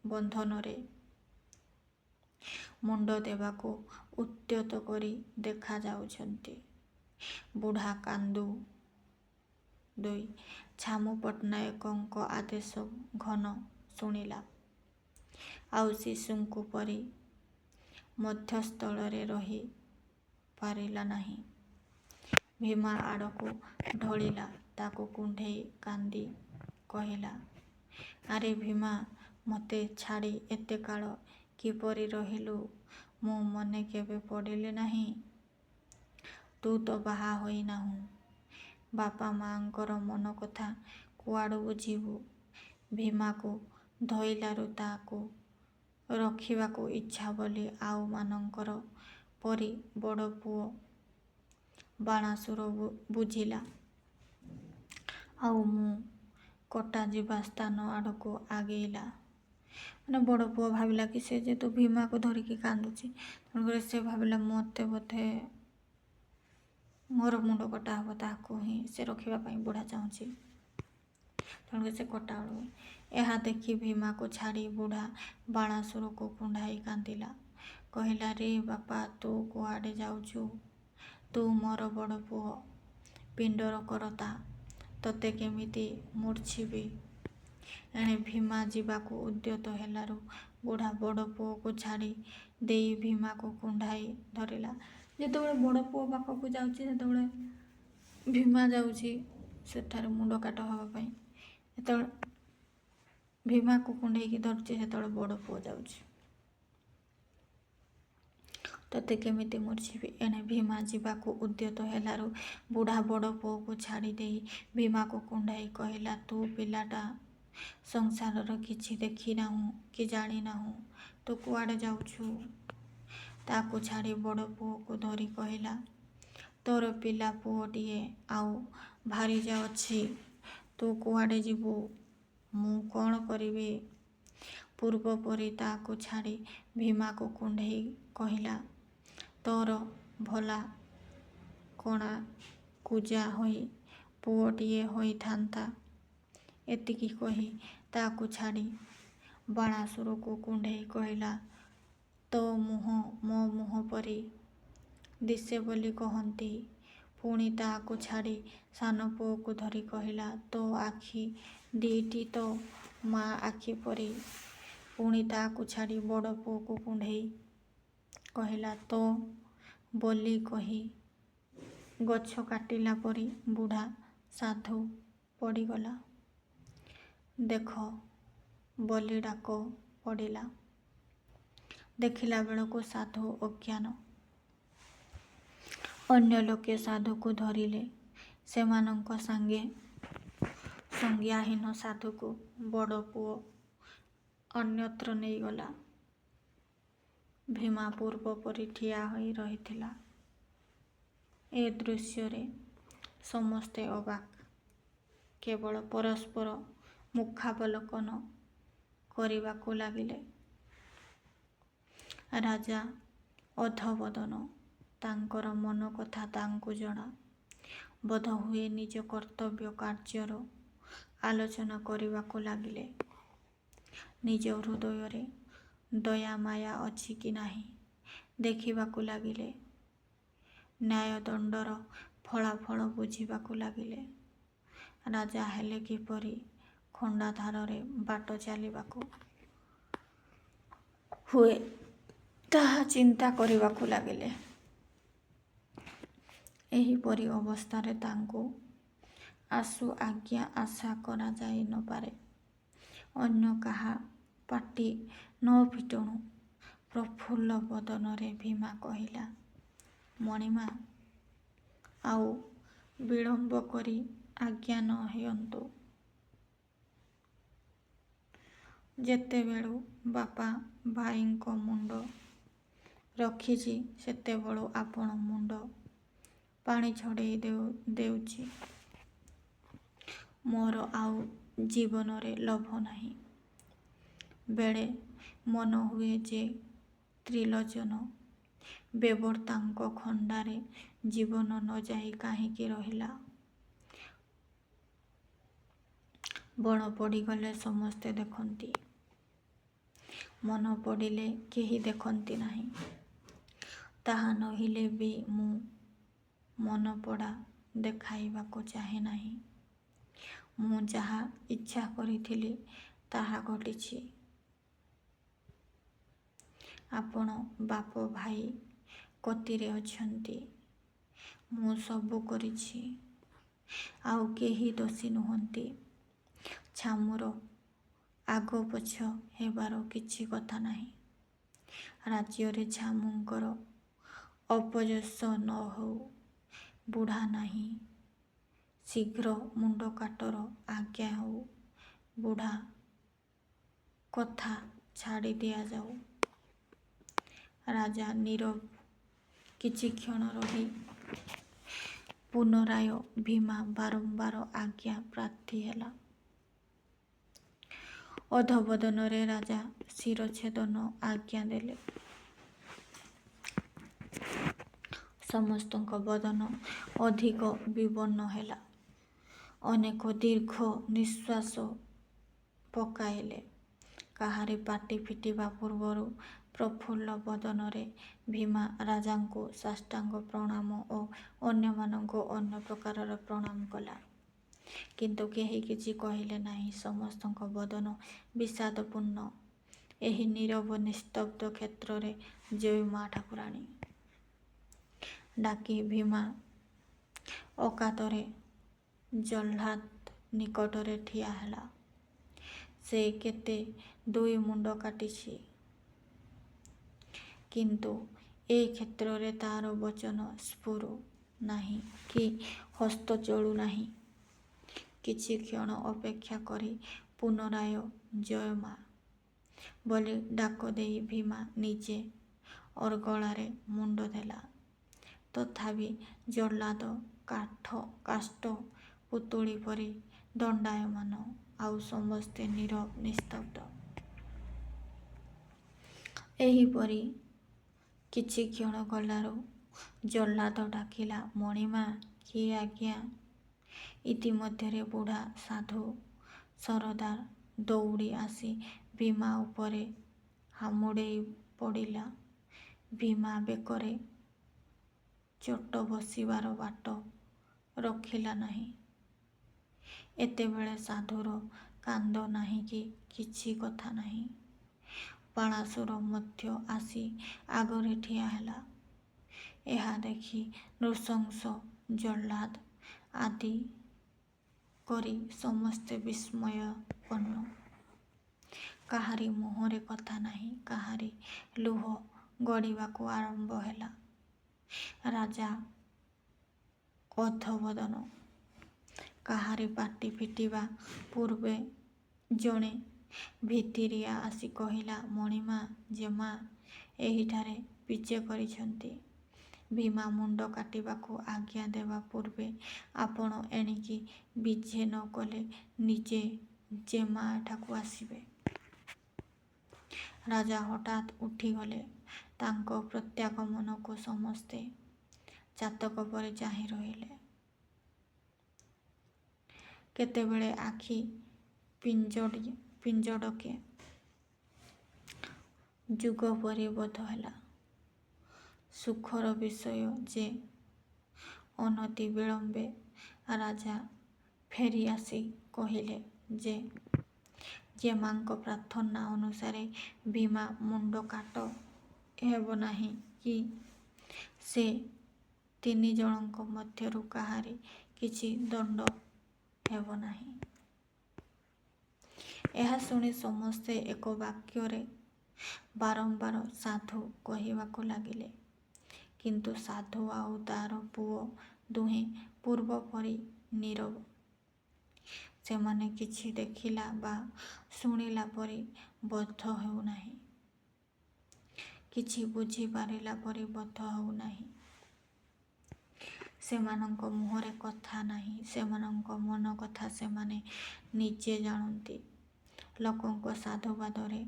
ବନ୍ଧନରେ ମୁଣ୍ଡ ଦେବାକୁ ଉଦ୍ୟତ କରି ଦେଖାଯାଉଛନ୍ତି। ବୁଢ଼ା କାନ୍ଦୁ ଦୁଇ ଛାମୁ ପଟ୍ଟନାୟକଙ୍କ ଆଦେଶ ଘନ ଶୁଣିଲା। ଆଉ ଶିଶୁଙ୍କୁ ପରି ମଧ୍ୟସ୍ଥଳରେ ରହି ପାରିଲା ନାହିଁ। ଭୀମା ଆଡ଼କୁ ଢଳିଲା, ତାକୁ କୁଣ୍ଢେଇ କାନ୍ଦି କହିଲା, ଆରେ ଭୀମା, ମୋତେ ଛାଡ଼ି ଏତେ କାଳ କିପରି ରହିଲୁ? ମୁଁ ମନେ କେବେ ପଡ଼ିଲି ନାହିଁ? ତୁ ତ ବାହା ହୋଇନାହୁଁ। ବାପା ମାଆଙ୍କର ମନ କଥା କୁଆଡ଼ୁ ବୁଝିବୁ? ଭୀମାକୁ ଧଇଲାରୁ ତାକୁ ରଖିବାକୁ ଇଚ୍ଛା ବୋଲି ଆଉ ମାନଙ୍କର ପରି ବଡ଼ ପୁଅ ବାଣାସୁର ବୁଝିଲା। ଆଉ ମୁଁ କଟାଯିବା ସ୍ଥାନ ଆଡ଼କୁ ଆଗେଇଲା। ମାନେ ବଡ଼ ପୁଅ ଭାବିଲା କି ସେ ଯେହେତୁ ଭୀମାକୁ ଧରିକି କାନ୍ଦୁଛି, ତେଣୁକରି ସେ ଭାବିଲା ମୋତେ ବୋଧେ ମୋର ମୁଣ୍ଡ କଟା ହେବ, ତାହାକୁ ହିଁ ସେ ରଖିବା ପାଇଁ ବୁଢ଼ା ଚାହୁଁଛି। ତେଣୁକରି ସେ କଟା ବେଳକୁ ଏହା ଦେଖି ଭୀମାକୁ ଛାଡ଼ି ବୁଢ଼ା ବାଣାସୁରକୁ କୁଣ୍ଢାଇ କାନ୍ଦିଲା। କହିଲା, ରେ ବାପା, ତୁ କୁଆଡ଼େ ଯାଉଛୁ? ତୁ ମୋର ବଡ଼ ପୁଅ, ପିଣ୍ଡର କରତା, ତୋତେ କେମିତି ମୂର୍ଚ୍ଛିବି? ଏଣେ ଭୀମା ଯିବାକୁ ଉଦ୍ୟତ ହେଲାରୁ ବୁଢ଼ା ବଡ଼ ପୁଅକୁ ଛାଡ଼ି ଦେଇ ଭୀମାକୁ କୁଣ୍ଢାଇ ଧରିଲା। ଯେତେବେଳେ ବଡ଼ ପୁଅ ପାଖକୁ ଯାଉଛି, ସେତେବେଳେ ଭୀମା ଯାଉଛି ସେଠାରେ ମୁଣ୍ଡ କାଟ ହେବା ପାଇଁ। ଯେତେବେଳେ ଭୀମାକୁ କୁଣ୍ଢେଇକି ଧରୁଛି, ସେତେବେଳେ ବଡ଼ ପୁଅ ଯାଉଛି, ତୋତେ କେମିତି ମୂର୍ଚ୍ଛିବି? ଏଣେ ଭୀମା ଯିବାକୁ ଉଦ୍ୟତ ହେଲାରୁ ବୁଢ଼ା ବଡ଼ ପୁଅକୁ ଛାଡ଼ି ଦେଇ ଭୀମାକୁ କୁଣ୍ଢାଇ କହିଲା, ତୁ ପିଲାଟା, ସଂସାରର କିଛି ଦେଖିନାହୁଁ କି ଜାଣିନାହୁଁ, ତୁ କୁଆଡ଼େ ଯାଉଛୁ? ତାକୁ ଛାଡ଼ି ବଡ଼ ପୁଅକୁ ଧରି କହିଲା, ତୋର ପିଲା ପୁଅଟିଏ ଆଉ ଭାରିଜା ଅଛି, ତୁ କୁଆଡ଼େ ଯିବୁ? ମୁଁ କ'ଣ କରିବି? ପୂର୍ବ ପରି ତାକୁ ଛାଡ଼ି ଭୀମାକୁ କୁଣ୍ଢେଇ କହିଲା, ତୋର ଭଲା କଣା କୁଜା ହୋଇ ପୁଅଟିଏ ହୋଇଥାନ୍ତା। ଏତିକି କହି ତାକୁ ଛାଡ଼ି ବାଣାସୁରକୁ କୁଣ୍ଢେଇ କହିଲା, ତୋ ମୁହଁ ମୋ ମୁହଁ ପରି ଦିଶେ ବୋଲି କହନ୍ତି। ପୁଣି ତାକୁ ଛାଡ଼ି ସାନ ପୁଅକୁ ଧରି କହିଲା, ତୋ ଆଖି ଦିଇଟି ତୋ ମା ଆଖି ପରି। ପୁଣି ତାକୁ ଛାଡ଼ି ବଡ଼ ପୁଅକୁ କୁଣ୍ଢେଇ କହିଲା, ତୋ ବୋଲି କହି ଗଛ କାଟିଲା ପରି ବୁଢ଼ା ସାଧୁ ପଡ଼ିଗଲା। ଦେଖ ବୋଲି ଡାକ ପଡ଼ିଲା। ଦେଖିଲା ବେଳକୁ ସାଧୁ ଅଜ୍ଞାନ। ଅନ୍ୟ ଲୋକେ ସାଧୁକୁ ଧରିଲେ। ସେମାନଙ୍କ ସାଙ୍ଗେ ସଂଜ୍ଞାହୀନ ସାଧୁକୁ ବଡ଼ ପୁଅ ଅନ୍ୟତ୍ର ନେଇଗଲା। ଭୀମା ପୂର୍ବ ପରି ଠିଆ ହୋଇ ରହିଥିଲା। ଏ ଦୃଶ୍ୟରେ ସମସ୍ତେ ଅବାକ୍। କେବଳ ପରସ୍ପର ମୁଖାବଲୋକନ କରିବାକୁ ଲାଗିଲେ। ରାଜା ଅଧବଦନ। ତାଙ୍କର ମନ କଥା ତାଙ୍କୁ ଜଣା। ବୋଧହୁଏ ନିଜ କର୍ତ୍ତବ୍ୟ କାର୍ଯ୍ୟର ଆଲୋଚନା କରିବାକୁ ଲାଗିଲେ। ନିଜ ହୃଦୟରେ ଦୟାମାୟା ଅଛି କି ନାହିଁ ଦେଖିବାକୁ ଲାଗିଲେ। ନ୍ୟାୟଦଣ୍ଡର ଫଳାଫଳ ବୁଝିବାକୁ ଲାଗିଲେ। ରାଜା ହେଲେ କିପରି ଖଣ୍ଡାଧାରରେ ବାଟ ଚାଲିବାକୁ ହୁଏ, ତାହା ଚିନ୍ତା କରିବାକୁ ଲାଗିଲେ। ଏହିପରି ଅବସ୍ଥାରେ ତାଙ୍କୁ ଆଶୁ ଆଜ୍ଞା ଆଶା କରାଯାଇ ନ ପାରେ। ଅନ୍ୟ କାହା ପାଟି ନ ଫିଟୁଣୁ ପ୍ରଫୁଲ୍ଲ ବଦନରେ ଭୀମା କହିଲା, ମଣିମା, ଆଉ ବିଳମ୍ବ କରି ଆଜ୍ଞା ନ ଦିଅନ୍ତୁ। ଯେତେବେଳୁ ବାପା ଭାଇଙ୍କ ମୁଣ୍ଡ ରଖିଛି, ସେତେବେଳୁ ଆପଣ ମୁଣ୍ଡ ପାଣି ଛଡ଼େଇ ଦେଉଛି। ମୋର ଆଉ ଜୀବନରେ ଲୋଭ ନାହିଁ। ବେଳେ ମନ ହୁଏ ଯେ ତ୍ରିଲୋଚନ ବେବର୍ତ୍ତାଙ୍କ ଖଣ୍ଡାରେ ଜୀବନ ନ ଯାଇ କାହିଁକି ରହିଲା। ବଣ ପଡ଼ିଗଲେ ସମସ୍ତେ ଦେଖନ୍ତି, ମନ ପଡ଼ିଲେ କେହି ଦେଖନ୍ତି ନାହିଁ। ତାହା ନହେଲେ ବି ମୁଁ ମନପଡ଼ା ଦେଖାଇବାକୁ ଚାହେଁ ନାହିଁ। ମୁଁ ଯାହା ଇଚ୍ଛା କରିଥିଲି ତାହା ଘଟିଛି। ଆପଣ ବାପ ଭାଇ କତିରେ ଅଛନ୍ତି। ମୁଁ ସବୁ କରିଛି, ଆଉ କେହି ଦୋଷୀ ନୁହନ୍ତି। ଛାମୁର ଆଗ ପଛ ହେବାର କିଛି କଥା ନାହିଁ। ରାଜ୍ୟରେ ଛାମୁଙ୍କର ଅପଯଶ ନ ହଉ। ବୁଢ଼ା ନାହିଁ, ଶୀଘ୍ର ମୁଣ୍ଡ କାଟର ଆଜ୍ଞା ହେଉ। ବୁଢ଼ା କଥା ଛାଡ଼ି ଦିଆଯାଉ। ରାଜା ନୀରବ କିଛି କ୍ଷଣ ରହି ପୁନରାୟ ଭୀମା ବାରମ୍ବାର ଆଜ୍ଞା ପ୍ରାର୍ଥୀ ହେଲା। ଅଧବଦନରେ ରାଜା ଶିରଚ୍ଛେଦନ ଆଜ୍ଞା ଦେଲେ। ସମସ୍ତଙ୍କ ବଦନ ଅଧିକ ବିବର୍ଣ୍ଣ ହେଲା। ଅନେକ ଦୀର୍ଘ ନିଶ୍ୱାସ ପକାଇଲେ। କାହାରି ପାଟି ଫିଟିବା ପୂର୍ବରୁ ପ୍ରଫୁଲ୍ଲ ବଦନରେ ଭୀମା ରାଜାଙ୍କୁ ସାଷ୍ଟାଙ୍ଗ ପ୍ରଣାମ ଓ ଅନ୍ୟମାନଙ୍କୁ ଅନ୍ୟ ପ୍ରକାରର ପ୍ରଣାମ କଲା। କିନ୍ତୁ କେହି କିଛି କହିଲେ ନାହିଁ। ସମସ୍ତଙ୍କ ବଦନ ବିଷାଦପୂର୍ଣ୍ଣ। ଏହି ନୀରବ ନିସ୍ତବ୍ଧ କ୍ଷେତ୍ରରେ ଜୟ ମା ଠାକୁରାଣୀ ଡାକି ଭୀମା ଅକାତରେ ଜହ୍ଲାଦ ନିକଟରେ ଠିଆ ହେଲା। ସେ କେତେ ଦୁଇ ମୁଣ୍ଡ କାଟିଛି, କିନ୍ତୁ ଏ କ୍ଷେତ୍ରରେ ତାର ବଚନ ସ୍ଫୁରୁ ନାହିଁ କି ହସ୍ତ ଚଳୁ ନାହିଁ। କିଛି କ୍ଷଣ ଅପେକ୍ଷା କରି ପୁନରାୟ ଜୟ ମା ବୋଲି ଡାକ ଦେଇ ଭୀମା ନିଜେ ଅର୍ଗଳାରେ ମୁଣ୍ଡ ଦେଲା। ତଥାପି ଜହ୍ଲାଦ କାଷ୍ଠ ପୁତୁଳି ପରି ଦଣ୍ଡାୟମାନ। ଆଉ ସମସ୍ତେ ନୀରବ ନିସ୍ତବ୍ଧ। ଏହିପରି କିଛି କ୍ଷଣ ଗଲାରୁ ଜହ୍ଲାଦ ଡାକିଲା, ମଣିମା! କିଏ ଆଜ୍ଞା? ଇତିମଧ୍ୟରେ ବୁଢ଼ା ସାଧୁ ସରଦାର ଦଉଡ଼ି ଆସି ଭୀମା ଉପରେ ହାମୁଡ଼େଇ ପଡ଼ିଲା। ଭୀମା ବେକରେ ଚୋଟ ବସିବାର ବାଟ ରଖିଲା ନାହିଁ। ଏତେବେଳେ ସାଧୁର କାନ୍ଦ ନାହିଁ କି କିଛି କଥା ନାହିଁ। ବାଣାସୁର ମଧ୍ୟ ଆସି ଆଗରେ ଠିଆ ହେଲା। ଏହା ଦେଖି ନୃଶଂସ, ଜହ୍ଲାଦ ଆଦି କରି ସମସ୍ତେ ବିସ୍ମୟାପନ୍ନ। କାହାରି ମୁହଁରେ କଥା ନାହିଁ। କାହାରି ଲୁହ ଗଡ଼ିବାକୁ ଆରମ୍ଭ ହେଲା। ରାଜା ଅଧବଦନ। କାହାରି ପାଟି ଫିଟିବା ପୂର୍ବେ ଜଣେ ଭିତିରିଆ ଆସି କହିଲା, ମଣିମା! ଜେମା ଏହିଠାରେ ବିଜେ କରିଛନ୍ତି। ଭୀମା ମୁଣ୍ଡ କାଟିବାକୁ ଆଜ୍ଞା ଦେବା ପୂର୍ବେ ଆପଣ ଏଣିକି ବିଜେ ନ କଲେ ନିଜେ ଜେମା ଏଠାକୁ ଆସିବେ। ରାଜା ହଠାତ୍ ଉଠିଗଲେ। ତାଙ୍କ ପ୍ରତ୍ୟାଗମନକୁ ସମସ୍ତେ ଚାତକ ପରି ଚାହିଁ ରହିଲେ। କେତେବେଳେ ଆଖି ପିଞ୍ଜଡ଼କେ ଯୁଗ ପରି ବୋଧ ହେଲା। ସୁଖର ବିଷୟ ଯେ ଅନତି ବିଳମ୍ବେ ରାଜା ଫେରି ଆସି କହିଲେ ଯେ ଜେମାଙ୍କ ପ୍ରାର୍ଥନା ଅନୁସାରେ ଭୀମା ମୁଣ୍ଡ କାଟ ହେବ ନାହିଁ କି ସେ ତିନି ଜଣଙ୍କ ମଧ୍ୟରୁ କାହାରି କିଛି ଦଣ୍ଡ ହେବ ନାହିଁ। ଏହା ଶୁଣି ସମସ୍ତେ ଏକ ବାକ୍ୟରେ ବାରମ୍ବାର ସାଧୁ କହିବାକୁ ଲାଗିଲେ। କିନ୍ତୁ ସାଧୁ ଆଉ ତାର ପୁଅ ଦୁହେଁ ପୂର୍ବ ପରି ନୀରବ। ସେମାନେ କିଛି ଦେଖିଲା ବା ଶୁଣିଲା ପରି ବୋଧ ହେଉନାହିଁ। କିଛି ବୁଝିପାରିଲା ପରି ବୋଧ ହେଉନାହିଁ। ସେମାନଙ୍କ ମୁହଁରେ କଥା ନାହିଁ, ସେମାନଙ୍କ ମନ କଥା ସେମାନେ ନିଜେ ଜାଣନ୍ତି। ଲୋକଙ୍କ ସାଧୁବାଦରେ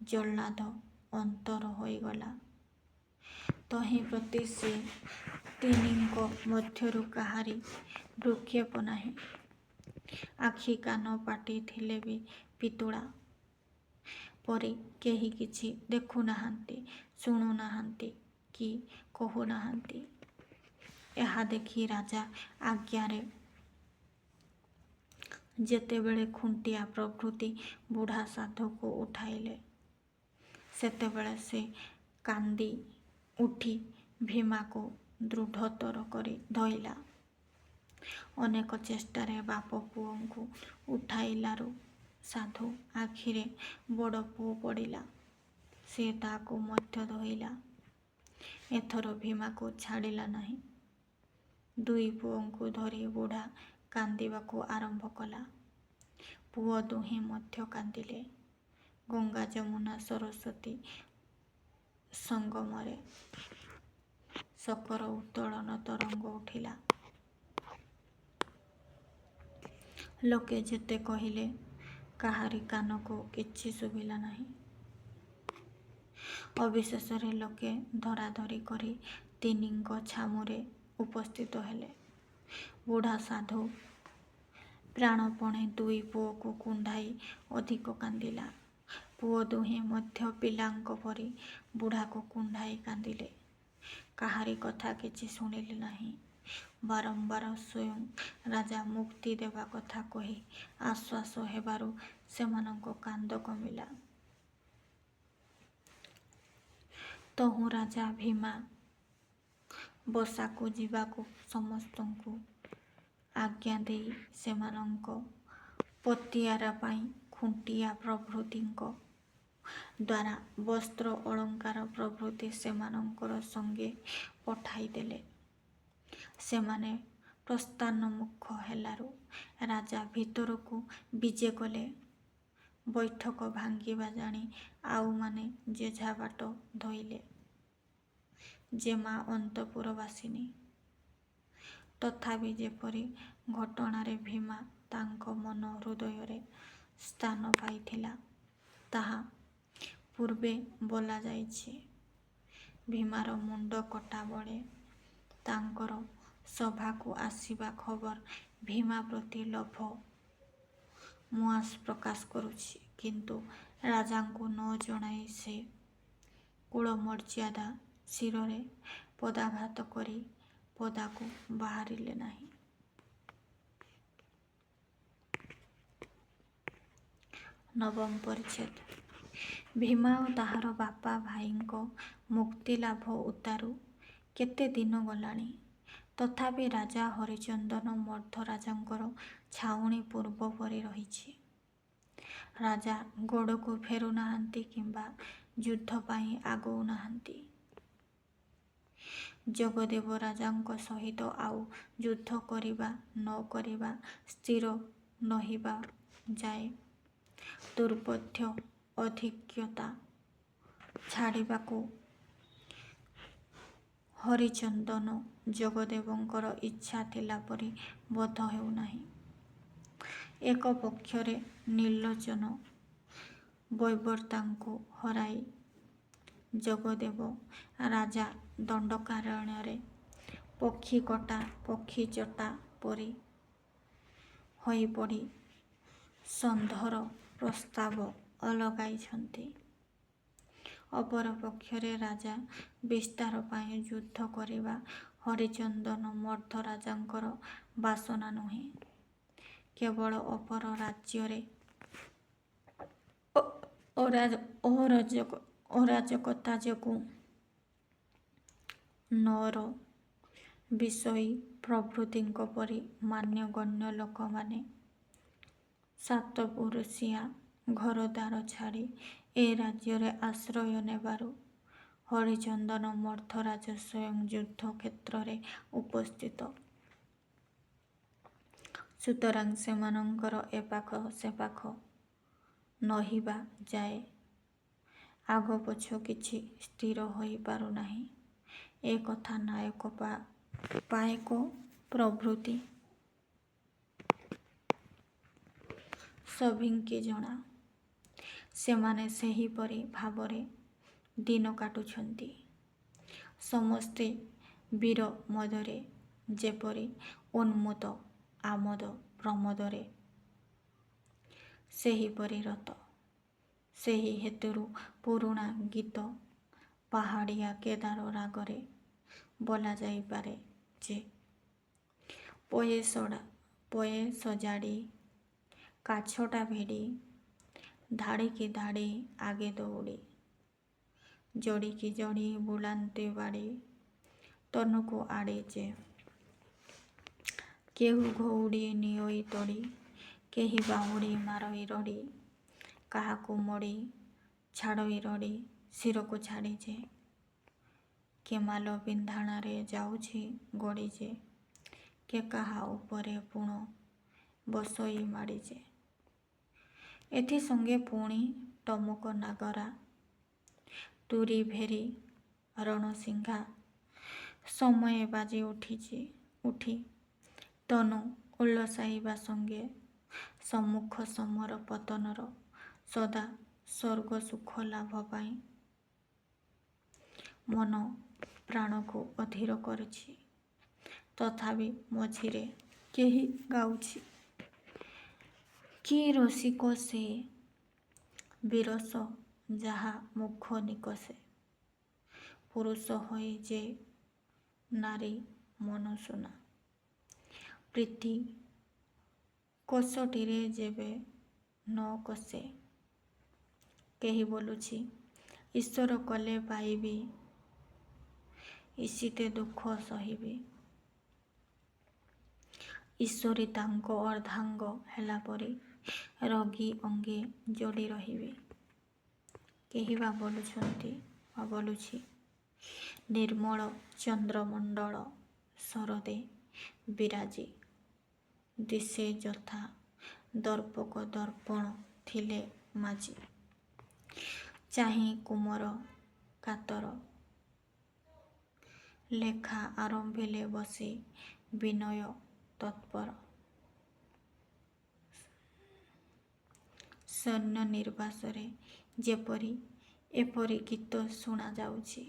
ଜହ୍ଲାଦ ଅନ୍ତର ହୋଇଗଲା। ତହିଁ ପ୍ରତି ସେ ତିନିଙ୍କ ମଧ୍ୟରୁ କାହାରି ଭ୍ରୂକ୍ଷେପ ନାହିଁ। ଆଖି କାନ ପାଟି ଥିଲେ ବି ପିତୁଳା ପରି କେହି କିଛି ଦେଖୁନାହାନ୍ତି, ଶୁଣୁନାହାନ୍ତି କି କହୁନାହାନ୍ତି। ଏହା ଦେଖି ରାଜା ଆଜ୍ଞାରେ ଯେତେବେଳେ ଖୁଣ୍ଟିଆ ପ୍ରଭୃତି ବୁଢ଼ା ସାଧୁକୁ ଉଠାଇଲେ, ସେତେବେଳେ ସେ କାନ୍ଦି ଉଠି ଭୀମାକୁ ଦୃଢ଼ତର କରି ଧଇଲା। ଅନେକ ଚେଷ୍ଟାରେ ବାପ ପୁଅଙ୍କୁ ଉଠାଇଲାରୁ ସାଧୁ ଆଖିରେ ବଡ଼ ପୁଅ ପଡ଼ିଲା। ସେ ତାକୁ ମଧ୍ୟ ଧଇଲା। ଏଥର ଭୀମାକୁ ଛାଡ଼ିଲା ନାହିଁ। ଦୁଇ ପୁଅଙ୍କୁ ଧରି ବୁଢ଼ା କାନ୍ଦିବାକୁ ଆରମ୍ଭ କଲା। ପୁଅ ଦୁହେଁ ମଧ୍ୟ କାନ୍ଦିଲେ। ଗଙ୍ଗା ଯମୁନା ସରସ୍ୱତୀ ସଙ୍ଗମରେ ଶୋକର ଉତ୍ତୋଳନ ତରଙ୍ଗ ଉଠିଲା। ଲୋକେ ଯେତେ କହିଲେ କାହାରି କାନକୁ କିଛି ଶୁଭିଲା ନାହିଁ। ଅବିଶେଷରେ ଲୋକେ ଧରାଧରି କରି ତିନିଙ୍କ ଛାମୁରେ ଉପସ୍ଥିତ ହେଲେ। ବୁଢ଼ା ସାଧୁ ପ୍ରାଣପଣେ ଦୁଇ ପୁଅକୁ କୁଣ୍ଢାଇ ଅଧିକ କାନ୍ଦିଲା। ପୁଅ ଦୁହେଁ ମଧ୍ୟ ପିଲାଙ୍କ ପରି ବୁଢ଼ାକୁ କୁଣ୍ଢାଇ କାନ୍ଦିଲେ। କାହାରି କଥା କିଛି ଶୁଣିଲେ ନାହିଁ। ବାରମ୍ବାର ସ୍ୱୟଂ ରାଜା ମୁକ୍ତି ଦେବା କଥା କହି ଆଶ୍ୱାସ ହେବାରୁ ସେମାନଙ୍କ କାନ୍ଦ କମିଲା। ତହୁଁ ରାଜା ଭୀମା ବସାକୁ ଯିବାକୁ ସମସ୍ତଙ୍କୁ ଆଜ୍ଞା ଦେଇ ସେମାନଙ୍କ ପତିଆରା ପାଇଁ ଖୁଣ୍ଟିଆ ପ୍ରଭୃତିଙ୍କ ଦ୍ୱାରା ବସ୍ତ୍ର ଅଳଙ୍କାର ପ୍ରଭୃତି ସେମାନଙ୍କର ସଙ୍ଗେ ପଠାଇଦେଲେ। ସେମାନେ ପ୍ରସ୍ଥାନମୁଖ ହେଲାରୁ ରାଜା ଭିତରକୁ ବିଜେ କଲେ। ବୈଠକ ଭାଙ୍ଗିବା ଜାଣି ଆଉମାନେ ଯେଝା ବାଟ ଧଇଲେ। ଯେମା ଅନ୍ତଃପୁରବାସିନୀ। ତଥାପି ଯେପରି ଘଟଣାରେ ଭୀମା ତାଙ୍କ ମନ ହୃଦୟରେ ସ୍ଥାନ ପାଇଥିଲା, ତାହା ପୂର୍ବେ ବୋଲାଯାଇଛି। ଭୀମାର ମୁଣ୍ଡ କଟା ବେଳେ ତାଙ୍କର ସଭାକୁ ଆସିବା ଖବର ଭୀମା ପ୍ରତି ଲୋଭ ମୁଆଁସ ପ୍ରକାଶ କରୁଛି। କିନ୍ତୁ ରାଜାଙ୍କୁ ନ ଜଣାଇ ସେ କୁଳମର୍ଯ୍ୟାଦା ଶିରରେ ପଦାଘାତ କରି ପଦାକୁ ବାହାରିଲେ ନାହିଁ। ନବମ ପରିଚ୍ଛେଦ। ଭୀମା ଓ ତାହାର ବାପା ଭାଇଙ୍କ ମୁକ୍ତିଲାଭ ଉତ୍ତାରୁ କେତେ ଦିନ ଗଲାଣି। ତଥାପି ରାଜା ହରିଚନ୍ଦନ ମର୍ଦ୍ଦରାଜଙ୍କର ଛାଉଣୀ ପୂର୍ବ ପରି ରହିଛି। ରାଜା ଗଡ଼କୁ ଫେରୁନାହାନ୍ତି କିମ୍ବା ଯୁଦ୍ଧ ପାଇଁ ଆଗଉ ନାହାନ୍ତି। ଜଗଦେବ ରାଜାଙ୍କ ସହିତ ଆଉ ଯୁଦ୍ଧ କରିବା ନ କରିବା ସ୍ଥିର ନହେବା ଯାଏ ଦୁର୍ବୋଧ୍ୟ ଆଧିକ୍ୟତା ଛାଡ଼ିବାକୁ ହରିଚନ୍ଦନ ଜଗଦେବଙ୍କର ଇଚ୍ଛା ଥିଲା ପରି ବୋଧ ହେଉନାହିଁ। ଏକ ପକ୍ଷରେ ନିର୍ଲୋଚନ ବୈବର୍ତ୍ତାଙ୍କୁ ହରାଇ ଜଗଦେବ ରାଜା ଦଣ୍ଡକାରଣ୍ୟରେ ପକ୍ଷୀକଟା ପକ୍ଷୀଚଟା ପରି ହୋଇପଡ଼ି ସନ୍ଧିର ପ୍ରସ୍ତାବ ଲଗାଇଛନ୍ତି। ଅପର ପକ୍ଷରେ ରାଜା ବିସ୍ତାର ପାଇଁ ଯୁଦ୍ଧ କରିବା ହରିଚନ୍ଦନ ମର୍ଦ୍ଦରାଜଙ୍କର ବାସନା ନୁହେଁ। କେବଳ ଅପର ରାଜ୍ୟରେ ଅରାଜକତା ଯୋଗୁଁ ନଅର ବିଷୟୀ ପ୍ରଭୃତିଙ୍କ ପରି ମାନ୍ୟଗଣ୍ୟ ଲୋକମାନେ ସାତପୁରୁଷିଆ ଘରଦ୍ୱାର ଛାଡ଼ି ଏ ରାଜ୍ୟରେ ଆଶ୍ରୟ ନେବାରୁ ହରିଚନ୍ଦନ ମର୍ଦ୍ଦରାଜ ସ୍ୱୟଂ ଯୁଦ୍ଧ କ୍ଷେତ୍ରରେ ଉପସ୍ଥିତ। ସୁତରାଂ ସେମାନଙ୍କର ଏପାଖ ସେପାଖ ନହିବା ଯାଏ ଆଗପଛ କିଛି ସ୍ଥିର ହୋଇ ପାରୁନାହିଁ। ଏ କଥା ନାୟକ ପାଏକ ପ୍ରଭୃତି ସଭିଙ୍କି ଜଣା। ସେମାନେ ସେହିପରି ଭାବରେ ଦିନ କାଟୁଛନ୍ତି। ସମସ୍ତେ ବୀର ମଦରେ ଯେପରି ଉନ୍ମତ୍ତ, ଆମୋଦ ପ୍ରମୋଦରେ ସେହିପରି ରତ। ସେହି ହେତୁରୁ ପୁରୁଣା ଗୀତ ପାହାଡ଼ିଆ କେଦାର ରାଗରେ ବୋଲାଯାଇପାରେ ଯେ ପଏ ସଜାଡ଼ି କାଛଟା ଭିଡ଼ି ଧାଡ଼ିକି ଧାଡ଼ି ଆଗେ ଦୌଡ଼ି ଯୋଡ଼ିକି ଯୋଡ଼ି ବୁଲାନ୍ତି ବାଡ଼ି ତନୁକୁ ଆଡ଼େ ଯେ କେହୁ ଘଉଡ଼ି ନିଅଇ ତଡ଼ି କେହି ବାହୁଡ଼ି ମାରଇ ରଡ଼ି କାହାକୁ ମୋଡ଼ି ଛାଡ଼ଇ ରଡ଼ି ଶିରକୁ ଛାଡ଼ି ଯେ କେ ମାଲ ପିନ୍ଧାଣରେ ଯାଉଛି ଗଡ଼ି ଯେ କେ କାହା ଉପରେ ପୁଣ ବସଇ ମାଡ଼ି ଯେ। ଏଥି ସଙ୍ଗେ ପୁଣି ଟମକ ନାଗରା ତୁରୀ ଭେରୀ ରଣସିଂଘା ସମୟେ ବାଜି ଉଠି ତନୁ ଉଲ୍ଲସାଇବା ସଙ୍ଗେ ସମ୍ମୁଖ ସମର ପତନର ସଦା ସ୍ୱର୍ଗ ସୁଖ ଲାଭ ପାଇଁ ମନ ପ୍ରାଣକୁ ଅଧୀର କରିଛି। ତଥାପି ମଝିରେ କେହି ଗାଉଛି କି ରସିକ ସେ ବିରସ ଯାହା ମୁଖ ନିକଷେ ପୁରୁଷ ହୋଇ ଯେ ନାରୀ ମନ ସୁନା ପ୍ରୀତି କୋଷଟିରେ ଯେବେ ନ କଷେ। କେହି ବୋଲୁଛି ଈଶ୍ୱର କଲେ ପାଇବି ଇଷିତେ ଦୁଃଖ ସହିବି ଈଶ୍ୱରୀ ତାଙ୍କ ଅର୍ଦ୍ଧାଙ୍ଗ ହେଲା ପରି ରଗି ଅଙ୍ଗେ ଯୋଡ଼ି ରହିବେ। କେହି ବା ବୋଲୁଛି ନିର୍ମଳ ଚନ୍ଦ୍ରମଣ୍ଡଳ ଶରଦେ ବିରାଜି ଦିଶେ ଯଥା ଦର୍ପକ ଦର୍ପଣ ଥିଲେ ମାଜି ଚାହିଁ କୁମର କାତର ଲେଖା ଆରମ୍ଭିଲେ ବସି ବିନୟ ତତ୍ପର ସୈନ୍ୟ ନିର୍ବାସରେ ଯେପରି ଏପରି ଗୀତ ଶୁଣାଯାଉଛି।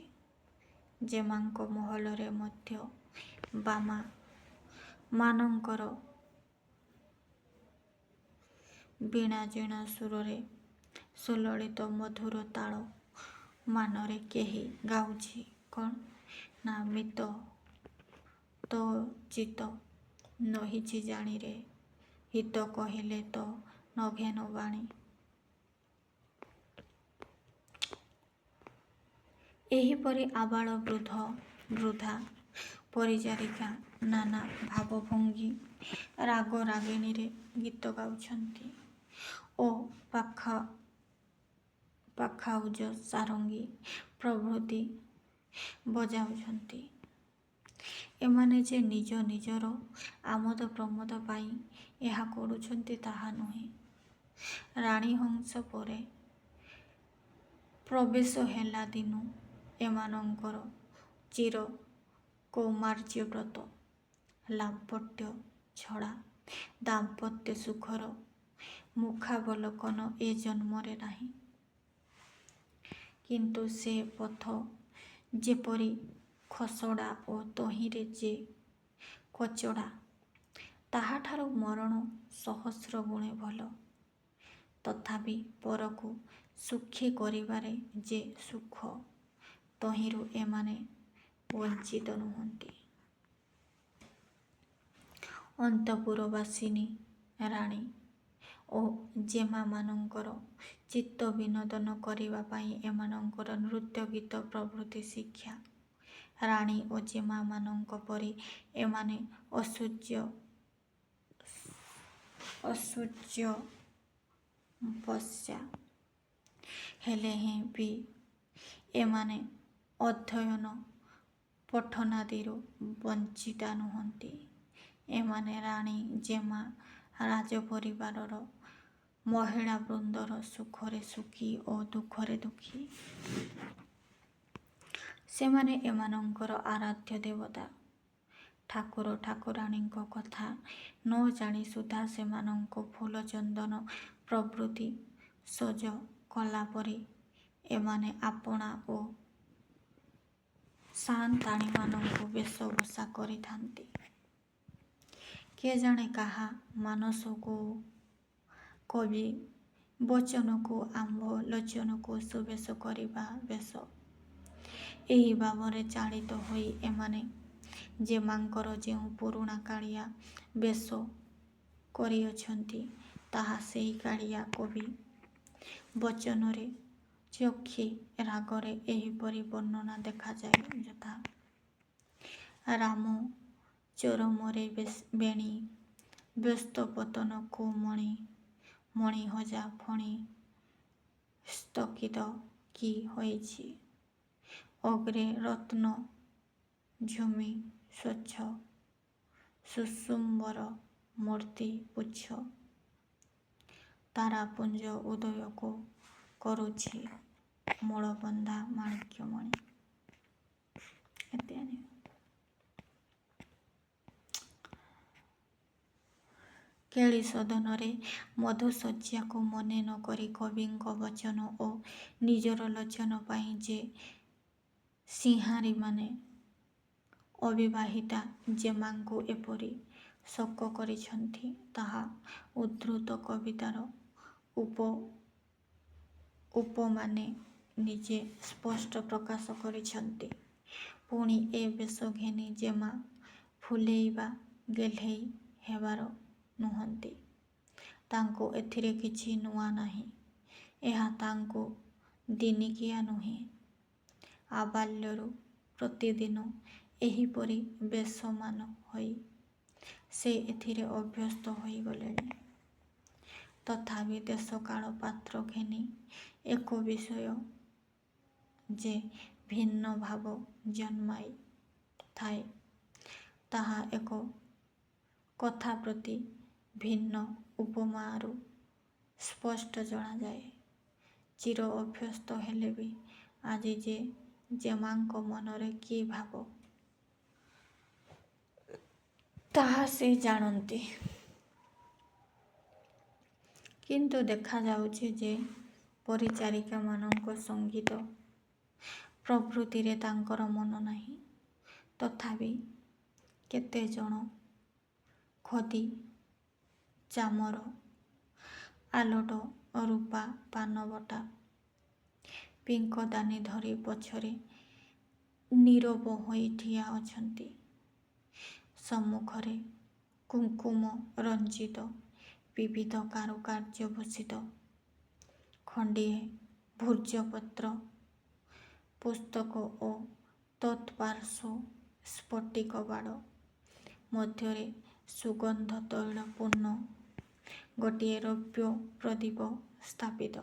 ଯେମାଙ୍କ ମହଲରେ ମଧ୍ୟ ବାମା ମାନଙ୍କର ବୀଣାଜୀର୍ଣ୍ଣ ସୁରରେ ସୁଲଳିତ ମଧୁର ତାଳ ମାନରେ କେହି ଗାଉଛି କ'ଣ ନା ମିତ ତୋ ଚିତ ନହିଛି ଜାଣିରେ ହିତ କହିଲେ ତ ନଘେନ ବାଣୀ। ଏହିପରି ଆବାଳ ବୃଦ୍ଧା ପରିଚାରିକା ନାନା ଭାବଭଙ୍ଗୀ ରାଗ ରାଗିଣୀରେ ଗୀତ ଗାଉଛନ୍ତି ଓ ପାଖାଉଜ ସାରଙ୍ଗୀ ପ୍ରଭୃତି ବଜାଉଛନ୍ତି। ଏମାନେ ଯେ ନିଜ ନିଜର ଆମୋଦ ପ୍ରମୋଦ ପାଇଁ ଏହା କରୁଛନ୍ତି ତାହା ନୁହେଁ। ରାଣୀହଂସ ପରେ ପ୍ରବେଶ ହେଲା ଦିନୁ ଏମାନଙ୍କର ଚିର କୌମାର୍ଯ୍ୟବ୍ରତ ଲାମ୍ପଟ୍ୟ ଛଡ଼ା ଦାମ୍ପତ୍ୟ ସୁଖର ମୁଖାବଲୋକନ ଏ ଜନ୍ମରେ ନାହିଁ। କିନ୍ତୁ ସେ ପଥ ଯେପରି ଖସଡ଼ା ଓ ତହିଁରେ ଯେ କଚଡ଼ା ତାହାଠାରୁ ମରଣ ସହସ୍ର ଗୁଣେ ଭଲ। ତଥାପି ପରକୁ ସୁଖୀ କରିବାରେ ଯେ ସୁଖ ତହିଁରୁ ଏମାନେ ବଞ୍ଚିତ ନୁହନ୍ତି। ଅନ୍ତଃପୁରବାସିନୀ ରାଣୀ ଓ ଜେମାମାନଙ୍କର ଚିତ୍ତ ବିନୋଦନ କରିବା ପାଇଁ ଏମାନଙ୍କର ନୃତ୍ୟ ଗୀତ ପ୍ରଭୃତି ଶିକ୍ଷା। ରାଣୀ ଓ ଜେମାମାନଙ୍କ ପରି ଏମାନେ ଅସୂର୍ଯ୍ୟବଶା ହେଲେ ବି ଏମାନେ ଅଧ୍ୟୟନ ପଠନାଦିରୁ ବଞ୍ଚିତା ନୁହନ୍ତି। ଏମାନେ ରାଣୀ ଜେମା ରାଜପରିବାରର ମହିଳା ବୃନ୍ଦର ସୁଖରେ ସୁଖୀ ଓ ଦୁଃଖରେ ଦୁଃଖୀ। ସେମାନେ ଏମାନଙ୍କର ଆରାଧ୍ୟ ଦେବତା। ଠାକୁର ଠାକୁରାଣୀଙ୍କ କଥା ନ ଜାଣି ସୁଦ୍ଧା ସେମାନଙ୍କୁ ଫୁଲ ଚନ୍ଦନ ପ୍ରଭୃତି ସଜ କଲା ପରି ଏମାନେ ଆପଣା ଓ ସାନ୍ତାଣୀମାନଙ୍କୁ ବେଶଭୂଷା କରିଥାନ୍ତି। କେଜାଣେ କାହା ମାନସକୁ କବି ବଚନକୁ ଆମ୍ଭ ଲୋଚନକୁ ସୁବେଶ କରିବା ବେଶ। ଏହି ଭାବରେ ଚାଳିତ ହୋଇ ଏମାନେ ଯେମାଙ୍କର ଯେଉଁ ପୁରୁଣା କାଳିଆ ବେଶ କରିଅଛନ୍ତି ତାହା ସେହି କାଳିଆ କବି ବଚନରେ ଚକ୍ଷି ରାଗରେ ଏହିପରି ବର୍ଣ୍ଣନା ଦେଖାଯାଏ ଯଥା ରାମ ଚରମରେ ବେଣୀ ବ୍ୟସ୍ତ ପତନ କୁମଣି ମଣି ହଜା ଫଣି ସ୍ତକିତ କି ହୋଇଛି ଅଗ୍ରେ ରତ୍ନ ଝୁମି ସ୍ୱଚ୍ଛ ସୁଷୁମ୍ବର ମୂର୍ତ୍ତି ପୁଚ୍ଛ ତାରାପୁଞ୍ଜ ଉଦୟକୁ କରୁଛି ମୂଳବନ୍ଧା ମାଣିକ୍ୟମଣି ଇତ୍ୟାଦି। କେଳି ସଦନରେ ମଧୁଶଯ୍ୟାକୁ ମନେ ନ କରି କବିଙ୍କ ବଚନ ଓ ନିଜର ଲୋଚନ ପାଇଁ ଯେ ସିଂହାରୀମାନେ ଅବିବାହିତା ଯେମାଙ୍କୁ ଏପରି ଶୋକ କରିଛନ୍ତି ତାହା ଉଦ୍ଧୃତ କବିତାର ଉପମାନେ ନିଜେ ସ୍ପଷ୍ଟ ପ୍ରକାଶ କରିଛନ୍ତି। ପୁଣି ଏ ବେଶ ଘେନି ଯେମା ଫୁଲେଇ ବା ଗେହ୍ଲେଇ ହେବାର ନୁହନ୍ତି। ତାଙ୍କୁ ଏଥିରେ କିଛି ନୂଆ ନାହିଁ। ଏହା ତାଙ୍କୁ ଦିନିକିଆ ନୁହେଁ। ଆବାଲ୍ୟରୁ ପ୍ରତିଦିନ ଏହିପରି ବେଶମାନ ହୋଇ ସେ ଏଥିରେ ଅଭ୍ୟସ୍ତ ହୋଇଗଲେଣି। ତଥାପି ଦେଶ କାଳ ପାତ୍ର ଘେନି ଏକ ବିଷୟ ଯେ ଭିନ୍ନ ଭାବ ଜନ୍ମାଇ ଥାଏ ତାହା ଏକ କଥା ପ୍ରତି ଭିନ୍ନ ଉପମାରୁ ସ୍ପଷ୍ଟ ଜଣାଯାଏ। ଚିର ଅଭ୍ୟସ୍ତ ହେଲେ ବି ଆଜି ଯେ ଯେମାଙ୍କ ମନରେ କି ଭାବ ତାହା ସେ ଜାଣନ୍ତି। କିନ୍ତୁ ଦେଖାଯାଉଛି ଯେ ପରିଚାରିକାମାନଙ୍କ ସଙ୍ଗୀତ ପ୍ରଭୃତିରେ ତାଙ୍କର ମନ ନାହିଁ। ତଥାପି କେତେ ଜଣ ଖଦି ଚାମର ଆଲଟ ରୂପା ପାନବଟା ପିଙ୍କଦାନୀ ଧରି ପଛରେ ନୀରବ ହୋଇ ଠିଆ ଅଛନ୍ତି। ସମ୍ମୁଖରେ କୁଙ୍କୁମ ରଞ୍ଜିତ ବିବିଧ କାରୁକାର୍ଯ୍ୟ ଭୂଷିତ ଖଣ୍ଡିଏ ଭୂର୍ଜପତ୍ର ପୁସ୍ତକ ଓ ତତ୍ପାର୍ଶ୍ୱ ସ୍ଫଟିକ ବାଡ଼ ମଧ୍ୟରେ ସୁଗନ୍ଧ ତୈଳ ପୂର୍ଣ୍ଣ ଗୋଟିଏ ରୌପ୍ୟ ପ୍ରଦୀପ ସ୍ଥାପିତ।